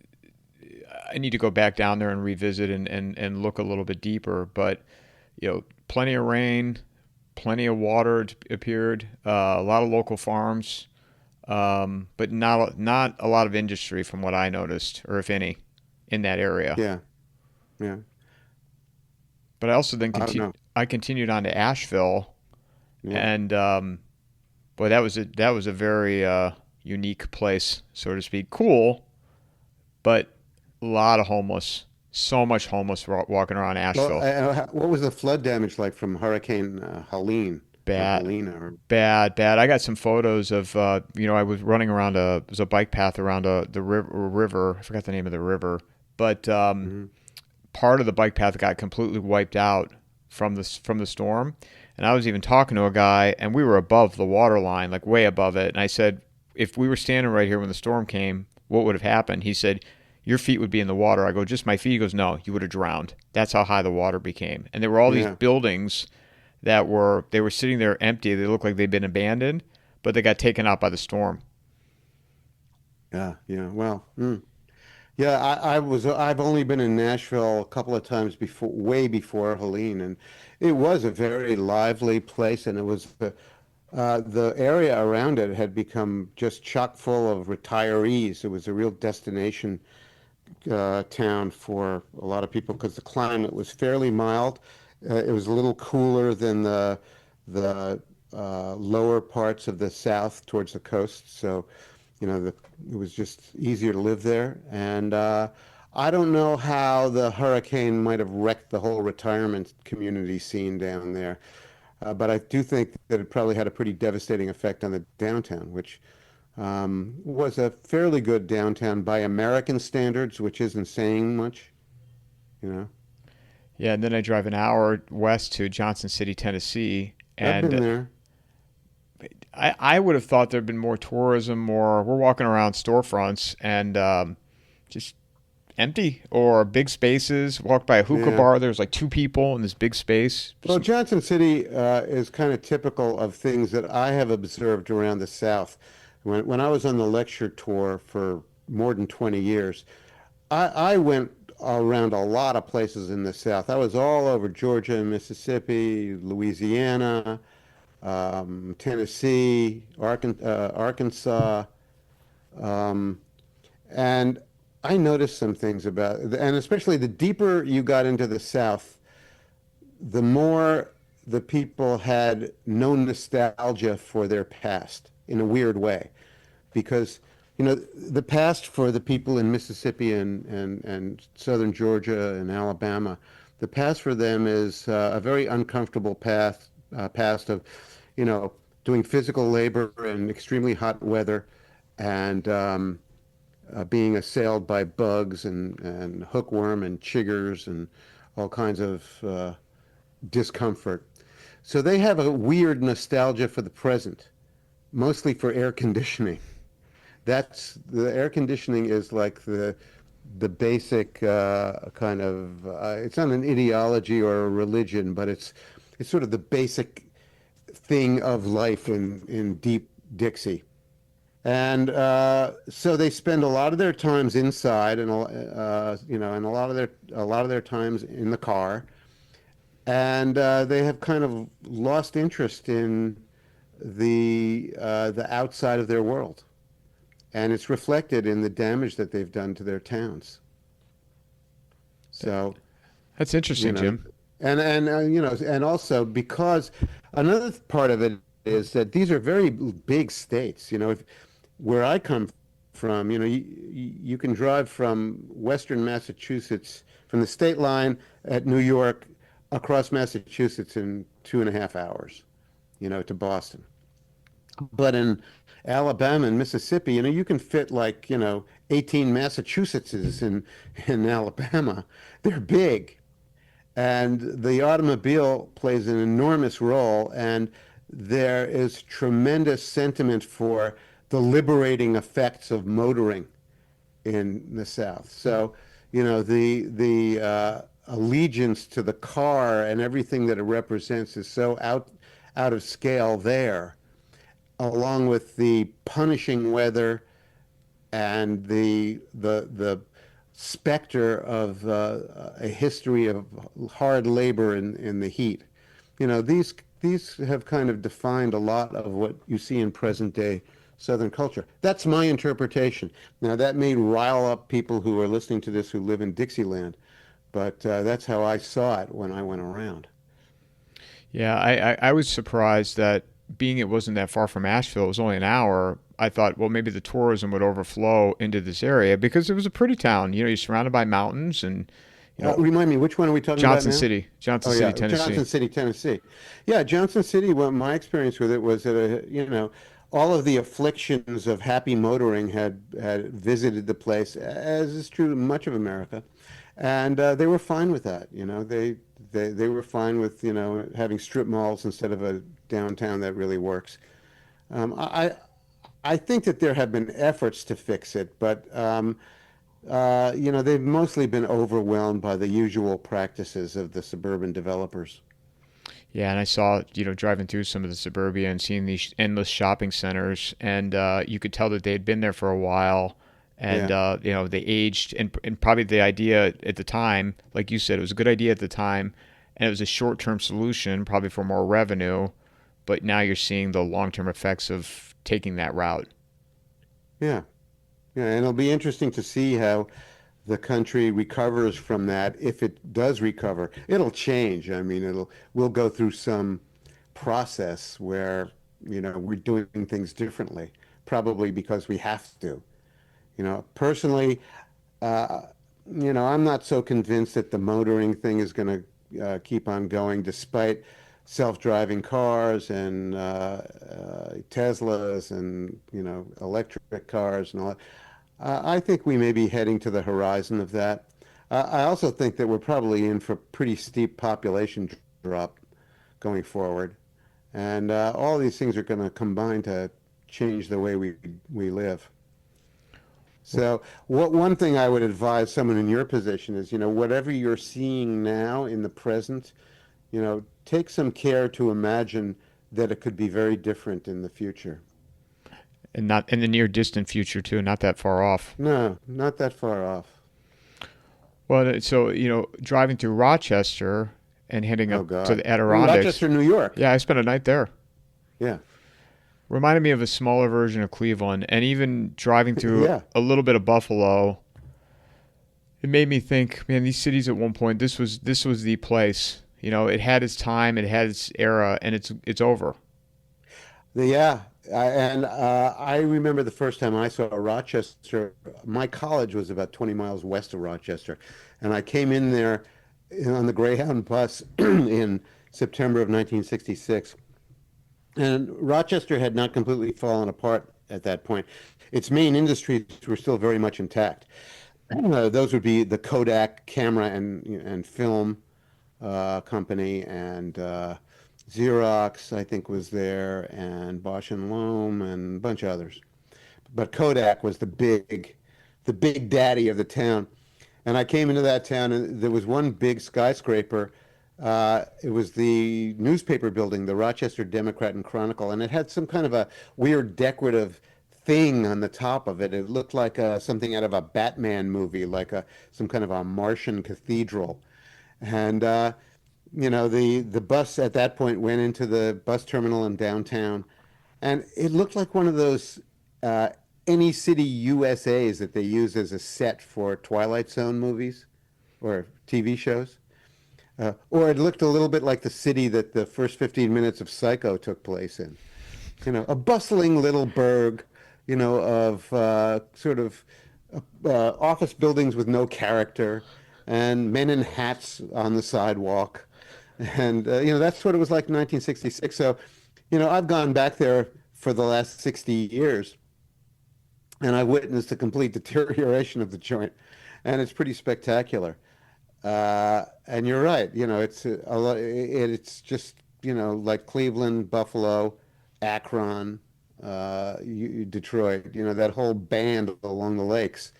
I need to go back down there and revisit and look a little bit deeper. But plenty of rain, plenty of water appeared, a lot of local farms, but not a lot of industry from what I noticed, or if any, in that area. Yeah, yeah. But I also then I don't know. I continued on to Asheville, Yeah. and boy, that was a very unique place, so to speak. Cool, but a lot of homeless, so much homeless walking around Well, Asheville. what was the flood damage like from Hurricane Helene or Bad, Helena? Or bad. I got some photos of I was running around it was a bike path around the river. I forgot the name of the river, but Mhm. part of the bike path got completely wiped out from the storm. And I was even talking to a guy, and we were above the water line, like way above it. And I said, if we were standing right here when the storm came, what would have happened? He said, your feet would be in the water. I go, just my feet? He goes, no, you would have drowned. That's how high the water became. And there were all these Yeah, buildings they were sitting there empty. They looked like they'd been abandoned, but they got taken out by the storm. yeah, yeah. Well, yeah. I've only been in Nashville a couple of times before, way before Helene, and it was a very lively place, and it was the area around it had become just chock full of retirees. It was a real destination town for a lot of people because the climate was fairly mild. It was a little cooler than the lower parts of the south towards the coast, so it was just easier to live there. And I don't know how the hurricane might have wrecked the whole retirement community scene down there, but I do think that it probably had a pretty devastating effect on the downtown, which was a fairly good downtown by American standards, which isn't saying much, you know. Yeah, and then I drive an hour west to Johnson City, Tennessee, I've been and there. I would have thought there'd been more tourism, more. We're walking around storefronts and just empty or big spaces. Walked by a hookah Yeah. bar. There's like two people in this big space. Well, Just, Johnson City is kind of typical of things that I have observed around the South. When I was on the lecture tour for more than 20 years, I went around a lot of places in the South. I was all over Georgia, Mississippi, Louisiana, Tennessee, Arkansas, um, and I noticed some things about, and especially the deeper you got into the South, the more the people had no nostalgia for their past in a weird way. Because, the past for the people in Mississippi and southern Georgia and Alabama, the past for them is a very uncomfortable past of, you know, doing physical labor in extremely hot weather and being assailed by bugs and hookworm and chiggers and all kinds of discomfort. So they have a weird nostalgia for the present, mostly for air conditioning. That's the air conditioning is like the basic kind of it's not an ideology or a religion, but it's sort of the basic thing of life in deep Dixie. And so they spend a lot of their times inside, and and a lot of their times in the car, and they have kind of lost interest in the outside of their world, and it's reflected in the damage that they've done to their towns. So, that's you interesting, know, Jim. and also because another part of it is that these are very big states. If where I come from, you can drive from Western Massachusetts from the state line at New York across Massachusetts in 2.5 hours, to Boston. But in Alabama and Mississippi, you can fit like, 18 Massachusettses in Alabama. They're big. And the automobile plays an enormous role. And there is tremendous sentiment for the liberating effects of motoring in the South. So, the allegiance to the car and everything that it represents is so out of scale there, along with the punishing weather and the specter of a history of hard labor in the heat. These have kind of defined a lot of what you see in present day Southern culture. That's my interpretation. Now, that may rile up people who are listening to this who live in Dixieland, but that's how I saw it when I went around. Yeah, I was surprised that being it wasn't that far from Asheville, it was only an hour. I thought, well, maybe the tourism would overflow into this area because it was a pretty town. You're surrounded by mountains and, Remind me, which one are we talking about now? Johnson Oh City, yeah, Tennessee. Johnson City, Tennessee. Yeah, Johnson City. Well, my experience with it was that all of the afflictions of happy motoring had visited the place, as is true in much of America, and they were fine with that. They were fine with having strip malls instead of a downtown that really works. I think that there have been efforts to fix it, but they've mostly been overwhelmed by the usual practices of the suburban developers. Yeah, and I saw, driving through some of the suburbia and seeing these endless shopping centers, and you could tell that they had been there for a while, and Yeah, they aged, and probably the idea at the time, like you said, it was a good idea at the time, and it was a short-term solution, probably for more revenue, but now you're seeing the long-term effects of taking that route. yeah, yeah, and it'll be interesting to see how the country recovers from that. If it does recover, it'll change. I mean, we'll go through some process where, we're doing things differently, probably because we have to. Personally, uh, I'm not so convinced that the motoring thing is going to keep on going, despite self-driving cars and Teslas and electric cars and all that. I think we may be heading to the horizon of that. I also think that we're probably in for pretty steep population drop going forward, and all these things are going to combine to change the way we live. So, one thing I would advise someone in your position is, whatever you're seeing now in the present, take some care to imagine that it could be very different in the future. And not in the near distant future too, not that far off. No, not that far off. Well, so driving through Rochester and heading Oh up God. to the Adirondacks. Rochester, New York. Yeah, I spent a night there. Yeah. Reminded me of a smaller version of Cleveland, and even driving through Yeah. a little bit of Buffalo, it made me think, man, these cities at one point, this was the place. It had its time, it had its era, and it's over. Yeah. I remember the first time I saw Rochester. My college was about 20 miles west of Rochester, and I came in there on the Greyhound bus in September of 1966. And Rochester had not completely fallen apart at that point. Its main industries were still very much intact. Those would be the Kodak camera and film company, and Xerox, I think, was there, and Bosch and Lomb, and a bunch of others. But Kodak was the big daddy of the town. And I came into that town, and there was one big skyscraper. It was the newspaper building, the Rochester Democrat and Chronicle, and it had some kind of a weird decorative thing on the top of it. It looked like something out of a Batman movie, like some kind of a Martian cathedral. And the bus at that point went into the bus terminal in downtown, and it looked like one of those Any City USAs that they use as a set for Twilight Zone movies or TV shows. Or it looked a little bit like the city that the first 15 minutes of Psycho took place in. A bustling little burg, of sort of office buildings with no character and men in hats on the sidewalk. And, that's what it was like in 1966. So, I've gone back there for the last 60 years, and I witnessed a complete deterioration of the joint, and it's pretty spectacular. And you're right. It's a lot. It's just like Cleveland, Buffalo, Akron, Detroit. That whole band along the lakes.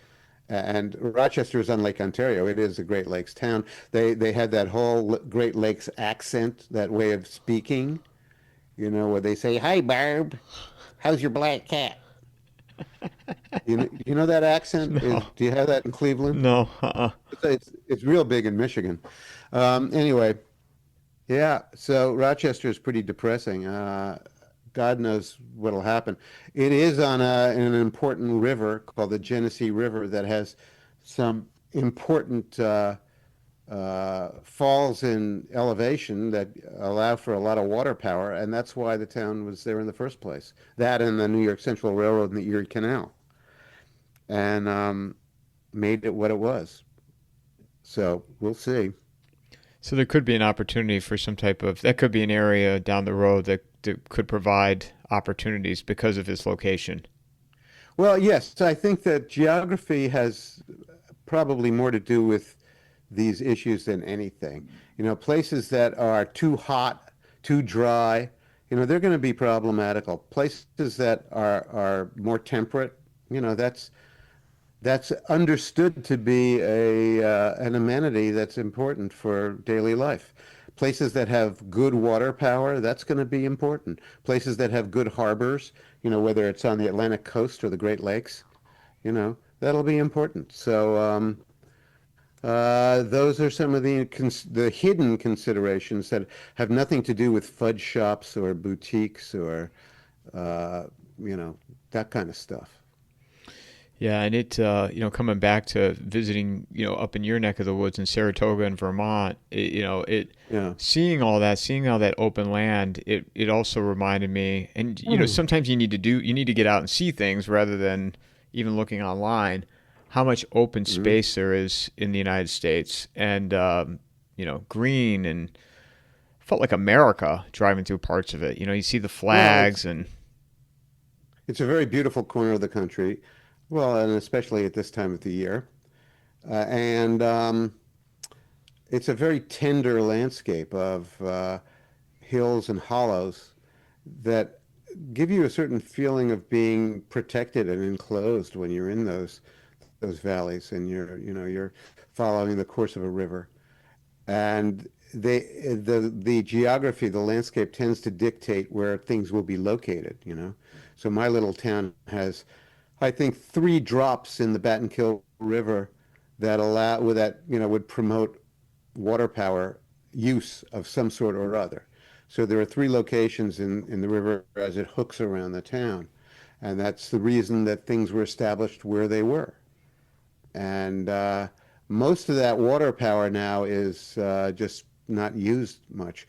And Rochester is on Lake Ontario. It is a Great Lakes town. They had that whole Great Lakes accent, that way of speaking. Where they say, "Hi, Barb, how's your black cat?" You know that accent? No. Do you have that in Cleveland? No. It's real big in Michigan. Anyway, yeah. So Rochester is pretty depressing. God knows what'll happen. It is on an important river called the Genesee River that has some important falls in elevation that allow for a lot of water power, and that's why the town was there in the first place. That and the New York Central Railroad and the Erie Canal, and made it what it was. So we'll see. So there could be an opportunity for that could be an area down the road that could provide opportunities because of its location. Well, yes, so I think that geography has probably more to do with these issues than anything. Places that are too hot, too dry, they're going to be problematical. Places that are more temperate, that's understood to be an amenity that's important for daily life. Places that have good water power, that's going to be important. Places that have good harbors, whether it's on the Atlantic coast or the Great Lakes, that'll be important. So those are some of the hidden considerations that have nothing to do with fudge shops or boutiques or that kind of stuff. Yeah, and it coming back to visiting up in your neck of the woods in Saratoga and Vermont, Yeah. seeing all that open land, it also reminded me, and sometimes you need to get out and see things rather than even looking online, how much open space there is in the United States, and green and felt like America driving through parts of it. You see the Well, flags and it's a very beautiful corner of the country. Well, and especially at this time of the year. And it's a very tender landscape of hills and hollows that give you a certain feeling of being protected and enclosed when you're in those valleys and you're following the course of a river. And the geography, the landscape tends to dictate where things will be located. So my little town has, I think, three drops in the Battenkill River that would promote water power use of some sort or other. So there are three locations in the river as it hooks around the town. And that's the reason that things were established where they were. And most of that water power now is just not used much.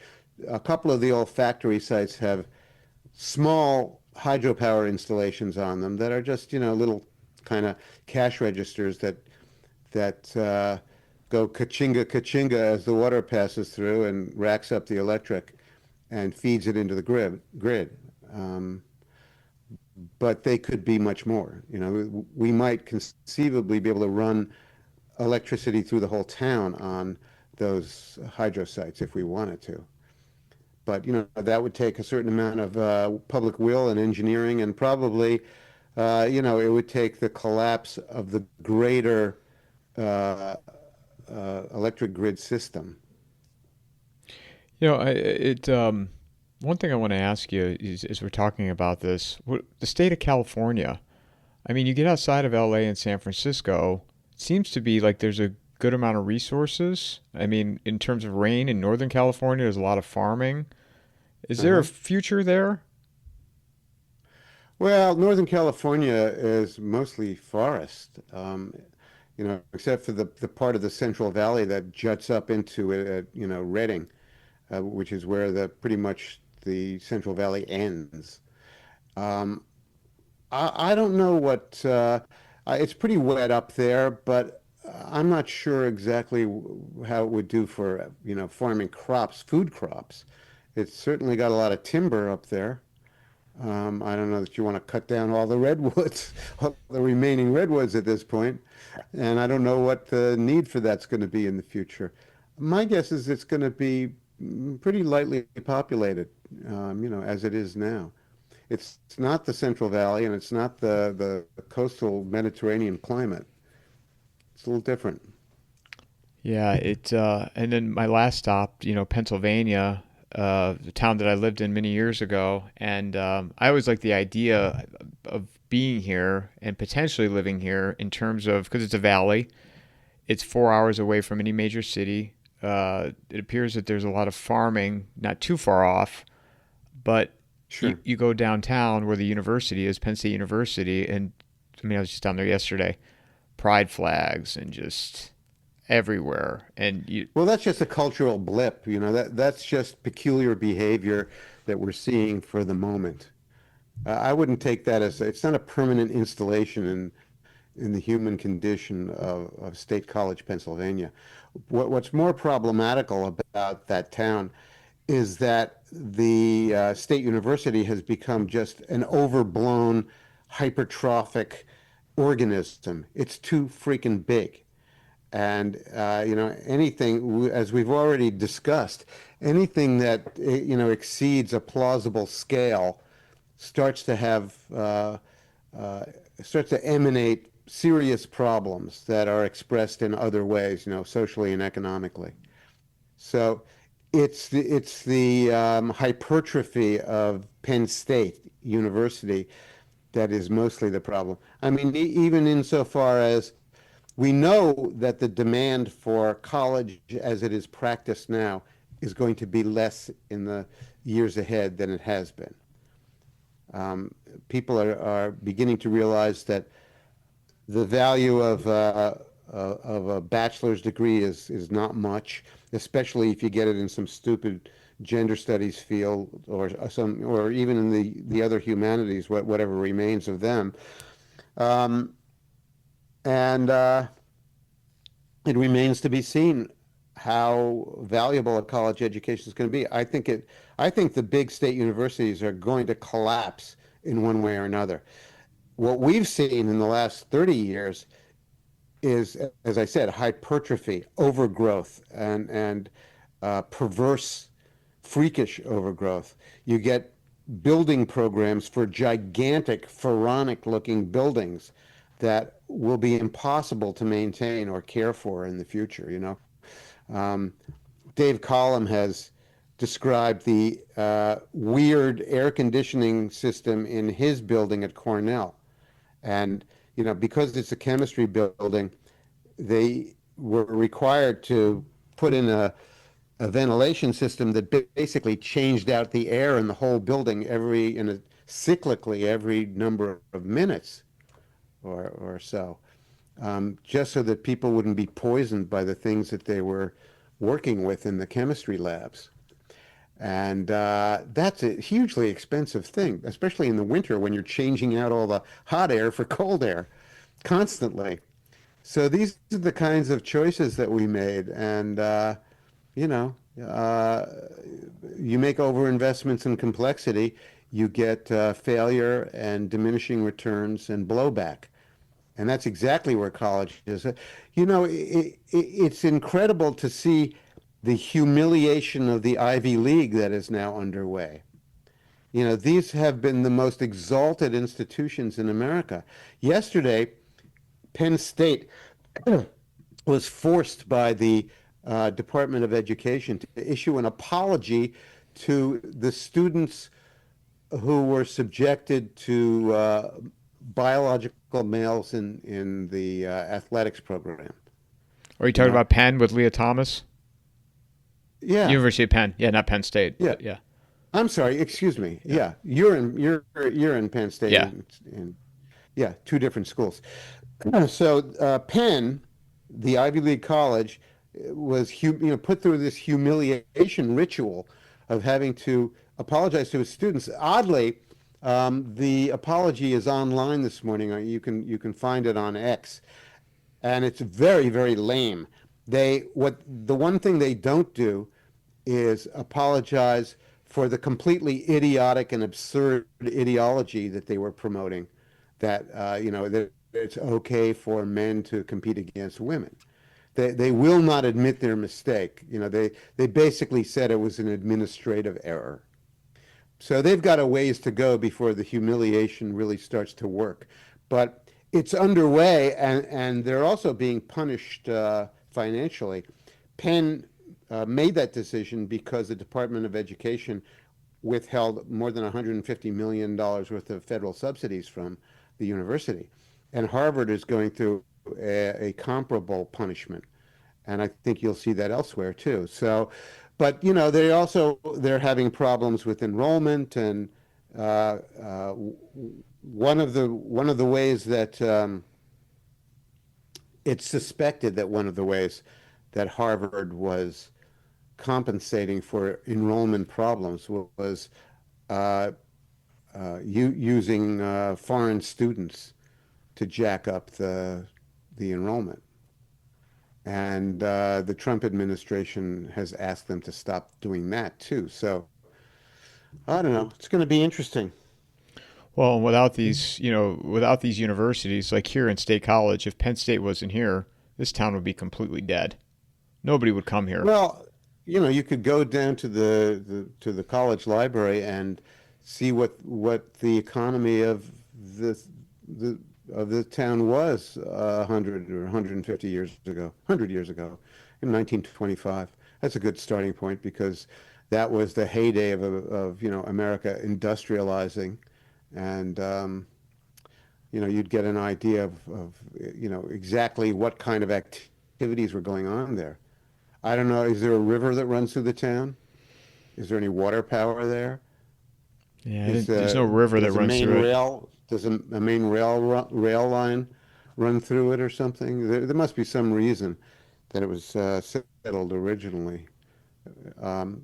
A couple of the old factory sites have small hydropower installations on them that are just, little kind of cash registers that go ka-chinga ka-chinga as the water passes through and racks up the electric and feeds it into the grid. But they could be much more. We might conceivably be able to run electricity through the whole town on those hydro sites if we wanted to. But that would take a certain amount of public will and engineering, and probably it would take the collapse of the greater electric grid system. One thing I want to ask you is, as we're talking about this, the state of California. I mean, you get outside of LA and San Francisco, it seems to be like there's a good amount of resources. I mean, in terms of rain in Northern California, there's a lot of farming. Is there a Uh-huh. future there? Well, Northern California is mostly forest, except for the part of the Central Valley that juts up into it at, Redding, which is where pretty much the Central Valley ends. Um, I don't know it's pretty wet up there, but I'm not sure exactly how it would do for, farming crops, food crops. It's certainly got a lot of timber up there. I don't know that you want to cut down all the redwoods, all the remaining redwoods at this point, and I don't know what the need for that's going to be in the future. My guess is it's going to be pretty lightly populated, as it is now. It's not the Central Valley, and it's not the coastal Mediterranean climate. It's a little different. Yeah, and then my last stop, Pennsylvania, the town that I lived in many years ago, and I always like the idea of being here and potentially living here in terms of because it's a valley, it's 4 hours away from any major city. It appears that there's a lot of farming not too far off, but Sure. you go downtown where the university is, Penn State University, and I mean I was just down there yesterday, pride flags and just everywhere, and you Well, that's just a cultural blip, that's just peculiar behavior that we're seeing for the moment. I wouldn't take that as it's not a permanent installation in the human condition of State College, Pennsylvania. What's more problematical about that town is that the State University has become just an overblown, hypertrophic organism. It's too freaking big. And anything, as we've already discussed, anything that exceeds a plausible scale starts to have starts to emanate serious problems that are expressed in other ways, socially and economically. So it's the hypertrophy of Penn State University that is mostly the problem. I mean, even insofar as we know that the demand for college as it is practiced now is going to be less in the years ahead than it has been. Um, People are beginning to realize that the value of a bachelor's degree is not much, especially if you get it in some stupid gender studies field or even in the other humanities, whatever remains of them. Um, and It remains to be seen how valuable a college education is going to be. I think the big state universities are going to collapse in one way or another. What we've seen in the last 30 years is, as I said, hypertrophy, overgrowth, and perverse, freakish overgrowth. You get building programs for gigantic, pharaonic-looking buildings that will be impossible to maintain or care for in the future. Um, Dave Collum has described the weird air conditioning system in his building at Cornell. And, because it's a chemistry building, they were required to put in a ventilation system that basically changed out the air in the whole building cyclically every number of minutes or so, just so that people wouldn't be poisoned by the things that they were working with in the chemistry labs. And that's a hugely expensive thing, especially in the winter when you're changing out all the hot air for cold air constantly. So these are the kinds of choices that we made. And, you know, uh, you make overinvestments in complexity, you get failure and diminishing returns and blowback. And that's exactly where college is. It's incredible to see the humiliation of the Ivy League that is now underway. These have been the most exalted institutions in America. Yesterday, Penn State was forced by the Department of Education to issue an apology to the students who were subjected to biological males in the athletics program. Are you You talking know? about Penn with Leah Thomas? Yeah, University of Penn. Yeah, not Penn State. yeah. But yeah. I'm sorry. Excuse me. Yeah. Yeah, you're in Penn State, Yeah. and yeah, two different schools. So Penn, the Ivy League college, was put through this humiliation ritual of having to apologize to its students. Oddly, the apology is online this morning. You can find it on X, and it's very, very lame. The one thing they don't do is apologize for the completely idiotic and absurd ideology that they were promoting, that that it's okay for men to compete against women. They will not admit their mistake. They basically said it was an administrative error. So they've got a ways to go before the humiliation really starts to work. But it's underway, and they're also being punished financially. Penn made that decision because the Department of Education withheld more than $150 million worth of federal subsidies from the university. And Harvard is going through a comparable punishment. And I think you'll see that elsewhere too. So, but they're having problems with enrollment, and one of the ways that it's suspected that one of the ways that Harvard was compensating for enrollment problems was using foreign students to jack up the enrollment. And the Trump administration has asked them to stop doing that too. So I don't know. It's going to be interesting. Well, without these universities, like here in State College, if Penn State wasn't here, this town would be completely dead. Nobody would come here. Well, you could go down to the college library and see what the economy of the town was 100 or 150 years ago, 100 years ago, in 1925. That's a good starting point because that was the heyday of America industrializing, and you'd get an idea of exactly what kind of activities were going on there. I don't know. Is there a river that runs through the town? Is there any water power there? Yeah, Is there's no river that does a runs main through it. rail does a main rail line run through it or something? There must be some reason that it was settled originally.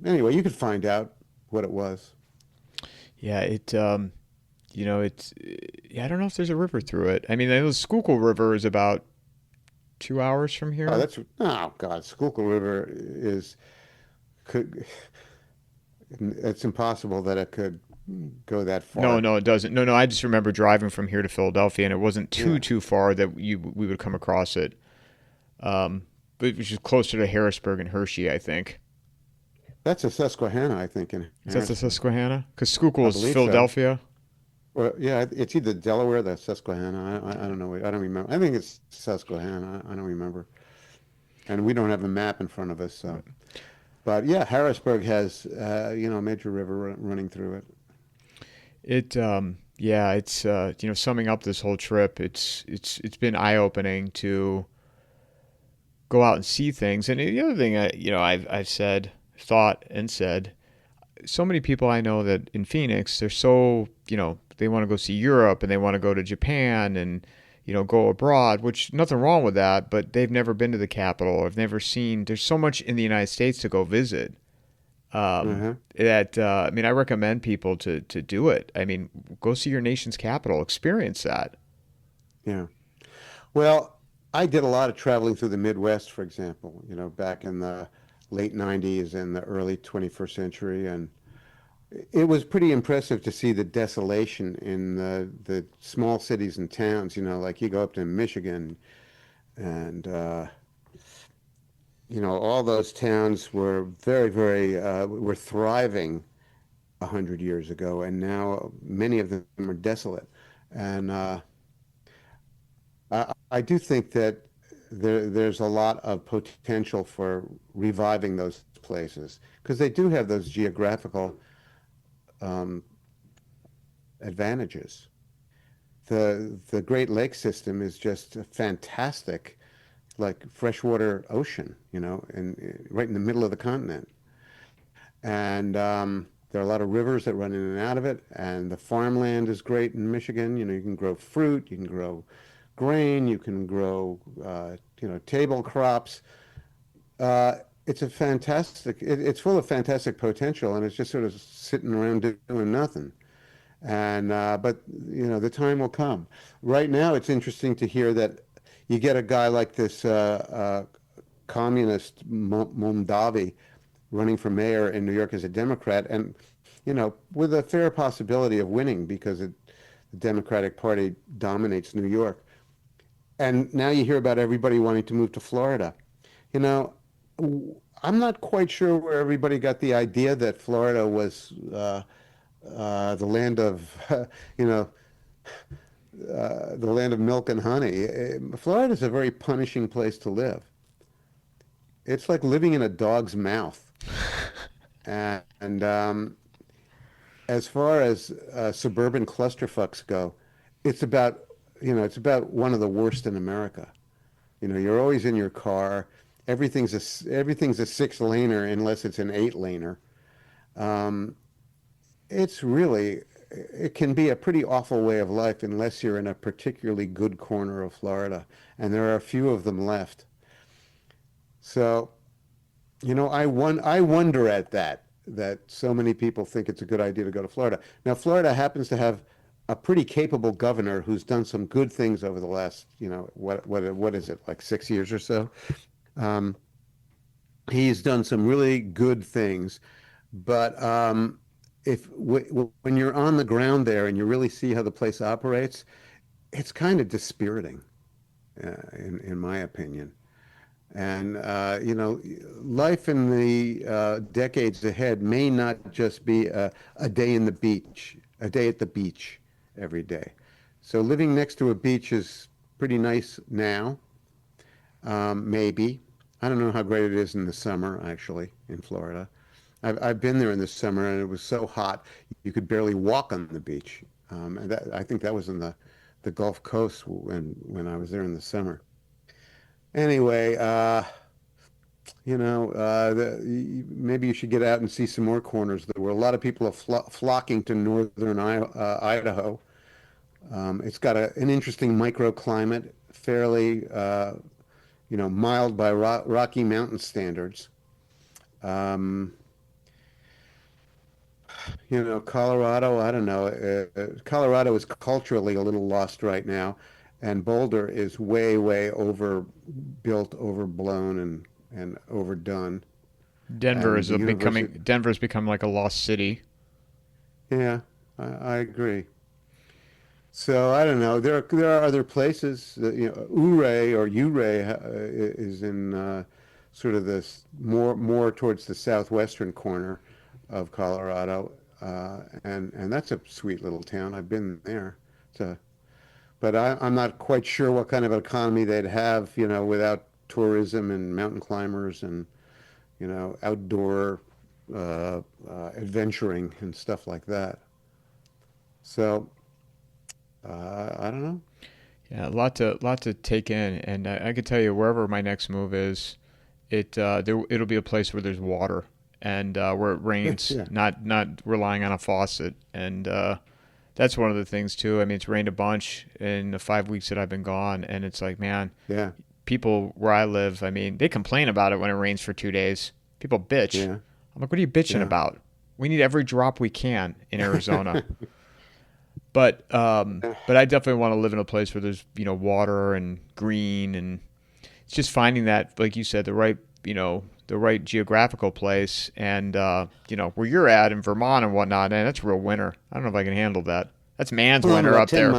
Anyway, you could find out what it was. Yeah, it's, yeah, I don't know if there's a river through it. I mean, I know the Schuylkill River is about 2 hours from Oh, here. that's oh God, Schuylkill River is could it's impossible that it could go that No, far. no, it doesn't. No, no, I just remember driving from here to Philadelphia, and it wasn't Yeah, too far that we would come across it. Um, but it was just closer to Harrisburg and Hershey, I think. that's a Susquehanna, I think, in Is that the Harrisburg. Susquehanna? Because Schuylkill I is believe so. Philadelphia. Well, yeah, it's either Delaware or the Susquehanna. I don't know. I don't remember. I think it's Susquehanna. I don't remember. And we don't have a map in front of us, so. But yeah, Harrisburg has a major river running through it. Yeah, it's summing up this whole trip, it's been eye opening to go out and see things. And the other thing, I've said, thought, and said, so many people I know that in Phoenix, they're so, they want to go see Europe and they want to go to Japan and, go abroad, which nothing wrong with that, but they've never been to the capital or have never seen, there's so much in the United States to go visit. Uh-huh. That I mean, I recommend people to do it. I mean, go see your nation's capital, experience that. Yeah. Well, I did a lot of traveling through the Midwest, for example, back in the late 90s and the early 21st century. And it was pretty impressive to see the desolation in the small cities and towns, like you go up to Michigan and, all those towns were very, very, were thriving 100 years ago. And now many of them are desolate. And I do think that there's a lot of potential for reviving those places because they do have those geographical um, advantages. The Great Lakes system is just a fantastic, like freshwater ocean, and right in the middle of the continent. And there are a lot of rivers that run in and out of it, and the farmland is great in Michigan. You can grow fruit, you can grow grain, you can grow, table crops. It's a fantastic. It's full of fantastic potential, and it's just sort of sitting around doing nothing. And but the time will come. Right now, it's interesting to hear that you get a guy like this communist Mondavi running for mayor in New York as a Democrat, and with a fair possibility of winning because the Democratic Party dominates New York. And now you hear about everybody wanting to move to Florida. You know, I'm not quite sure where everybody got the idea that Florida was the land of, you know, the land of milk and honey. Florida is a very punishing place to live. It's like living in a dog's mouth. And as far as suburban clusterfucks go, it's about, it's about one of the worst in America. You're always in your car. Everything's a six laner unless it's an eight laner. Um, it's really it can be a pretty awful way of life unless you're in a particularly good corner of Florida, and there are a few of them left. So, I wonder at that so many people think it's a good idea to go to Florida. Now, Florida happens to have a pretty capable governor who's done some good things over the last, what is it, like 6 years or so. Um, he's done some really good things, but if when you're on the ground there and you really see how the place operates, it's kind of dispiriting, in my opinion. And life in the decades ahead may not just be a day in the beach, a day at the beach every day. So living next to a beach is pretty nice now, maybe. I don't know how great it is in the summer, actually, in Florida. I've been there in the summer and it was so hot you could barely walk on the beach. And I think that was in the Gulf Coast when I was there in the summer. Anyway, maybe you should get out and see some more corners. There were a lot of people flocking to northern Idaho. It's got an interesting microclimate, fairly, mild by Rocky Mountain standards. Um, Colorado, I don't know. Colorado is culturally a little lost right now. and Boulder is way, way overbuilt, overblown, and overdone. Denver And is the university, Denver's become like a lost city. yeah, I agree. So I don't know. There are other places. That, Ouray is in sort of this more towards the southwestern corner of Colorado, and that's a sweet little town. I've been there. But I'm not quite sure what kind of economy they'd have, without tourism and mountain climbers and outdoor adventuring and stuff like that. So I don't know. Yeah, a lot to take in, and I could tell you wherever my next move is, it'll be a place where there's water and where it rains, Yeah, not relying on a faucet, and that's one of the things too. I mean, it's rained a bunch in the 5 weeks that I've been gone, and it's like, man, yeah, people where I live, I mean, they complain about it when it rains for 2 days. People bitch. yeah, I'm like, what are you bitching yeah. about? We need every drop we can in Arizona. But I definitely want to live in a place where there's water and green, and it's just finding that, like you said, the right geographical place, and where you're at in Vermont and whatnot, and that's real winter. I don't know if I can handle that. That's man's Well, winter up there.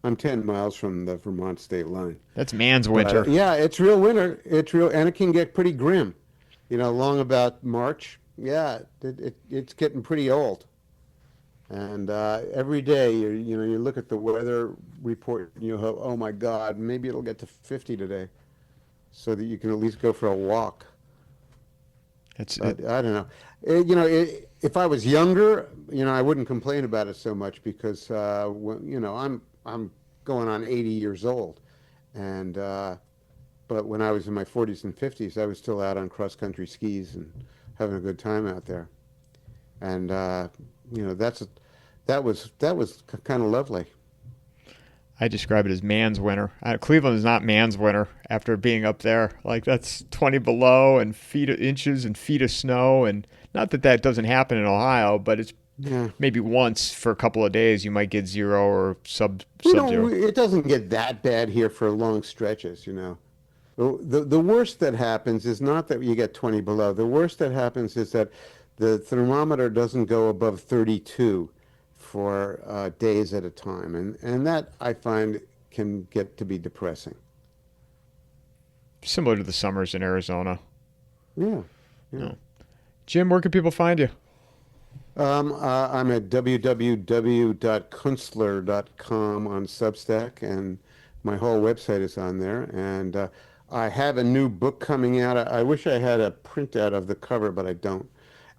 I'm 10 miles from the Vermont state line. That's man's But winter. yeah, it's real winter. It's real, and it can get pretty grim. Along about March. Yeah, it's getting pretty old. And every day you look at the weather report and you hope, oh my God, maybe it'll get to 50 today, so that you can at least go for a walk. It's it, But I don't know. If I was younger, I wouldn't complain about it so much because I'm going on 80 years old, and but when I was in my 40s and 50s, I was still out on cross country skis and having a good time out there. And that was kind of lovely. I describe it as man's winter. Cleveland is not man's winter after being up there. Like, that's 20 below and inches and feet of snow, and not that doesn't happen in Ohio, but it's Yeah. maybe once for a couple of days you might get zero or sub You sub know, zero. it doesn't get that bad here for long stretches. The worst that happens is not that you get 20 below. The worst that happens is that the thermometer doesn't go above 32 for days at a time. And that I find can get to be depressing. Similar to the summers in Arizona. Yeah. Yeah. No. Jim, where can people find you? I'm at www.kunstler.com on Substack, and my whole website is on there. And I have a new book coming out. I wish I had a printout of the cover, but I don't.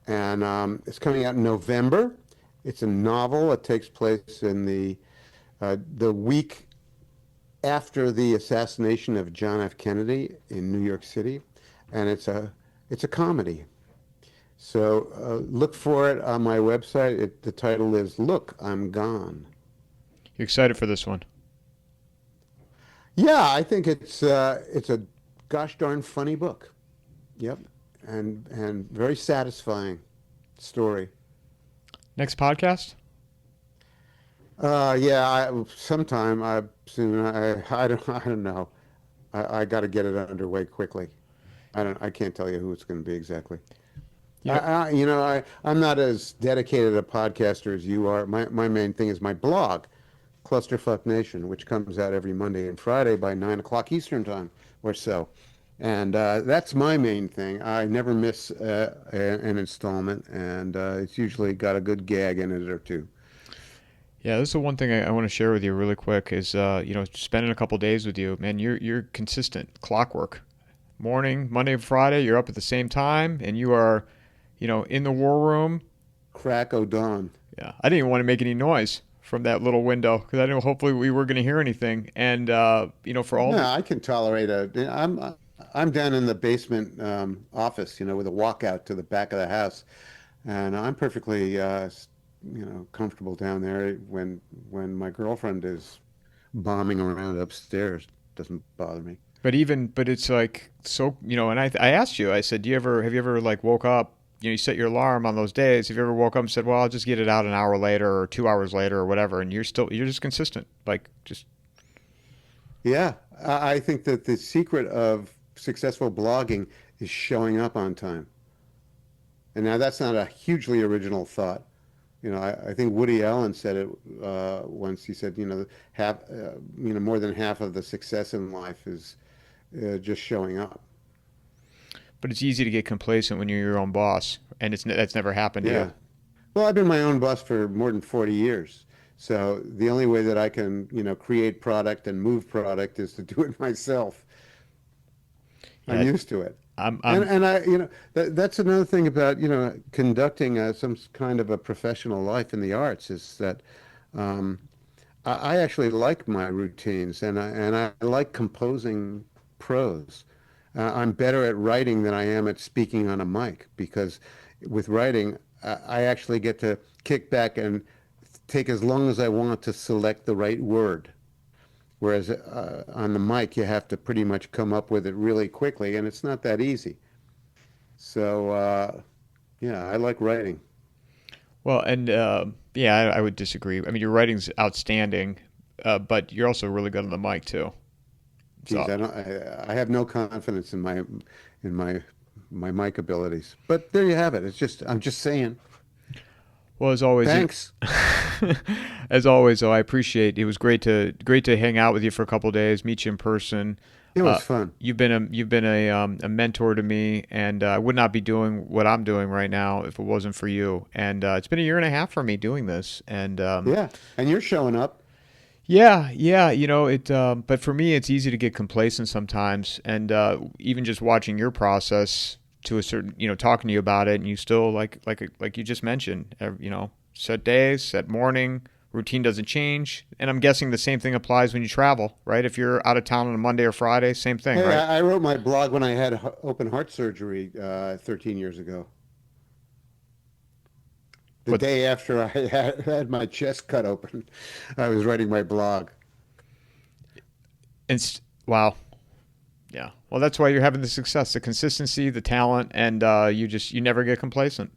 And it's coming out in November. It's a novel. It takes place in the week after the assassination of John F. Kennedy in New York City, and it's a comedy. So look for it on my website. The title is "Look, I'm Gone." You excited for this one? Yeah, I think it's a gosh darn funny book. Yep, and very satisfying story. Next podcast? Yeah, sometime soon. I don't know. I got to get it underway quickly. I can't tell you who it's going to be exactly. You know, I'm not as dedicated a podcaster as you are. My main thing is my blog, Clusterfuck Nation, which comes out every Monday and Friday by 9 o'clock Eastern time or so. And that's my main thing. I never miss an installment, and it's usually got a good gag in it or two. yeah, this is the one thing I want to share with you really quick is spending a couple days with you, man. You're consistent, clockwork. Morning, Monday and Friday, you're up at the same time, and you are, in the war room. Crack o' dawn. Yeah, I didn't even want to make any noise from that little window because I didn't. Hopefully, we were going to hear anything. And for all No, the I can tolerate I'm down in the basement office, with a walkout to the back of the house, and I'm perfectly comfortable down there when my girlfriend is bombing around upstairs. Doesn't bother me. but it's like so and I asked you. I said, have you ever like woke up? You set your alarm on those days. Have you ever woke up and said, well, I'll just get it out an hour later or 2 hours later or whatever, and you're just consistent, like just. Yeah, I think that the secret of successful blogging is showing up on time. And now that's not a hugely original thought. I think Woody Allen said it once. He said, more than half of the success in life is just showing up. But it's easy to get complacent when you're your own boss, and that's never happened to Yeah. you. Well, I've been my own boss for more than 40 years. So the only way that I can, create product and move product is to do it myself. I'm Yeah, used to it. I'm, And I'm, and I, that's another thing about, conducting some kind of a professional life in the arts is that um, I actually like my routines and I like composing prose. I'm better at writing than I am at speaking on a mic because with writing, I actually get to kick back and take as long as I want to select the right word. Whereas on the mic, you have to pretty much come up with it really quickly, and it's not that easy. So, yeah, I like writing. well, and yeah, I would disagree. I mean, your writing's outstanding, but you're also really good on the mic too. Geez, So, I have no confidence in my mic abilities. But there you have it. I'm just saying. well, as always, Thanks. as always, though, I appreciate. It was great to hang out with you for a couple of days, meet you in person. It was fun. You've been a mentor to me, and I would not be doing what I'm doing right now if it wasn't for you. And it's been a year and a half for me doing this, and Yeah, and you're showing up. yeah, yeah, it. But for me, it's easy to get complacent sometimes, and even just watching your process to a certain, talking to you about it, and you still like you just mentioned, set days, set morning, routine doesn't change, and I'm guessing the same thing applies when you travel, right? If you're out of town on a Monday or Friday, same thing, Hey, right? I wrote my blog when I had open heart surgery 13 years ago. The But day after I had my chest cut open, I was writing my blog. wow, yeah. Well, that's why you're having the success, the consistency, the talent, and you never get complacent.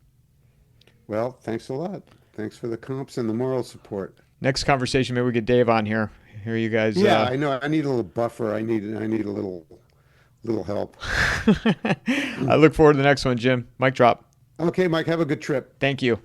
Well, thanks a lot. Thanks for the comps and the moral support. Next conversation, maybe we get Dave on here. Here you guys. Yeah, I know. I need a little buffer. I need a little help. I look forward to the next one, Jim. Mic drop. Okay, Mike, have a good trip. Thank you.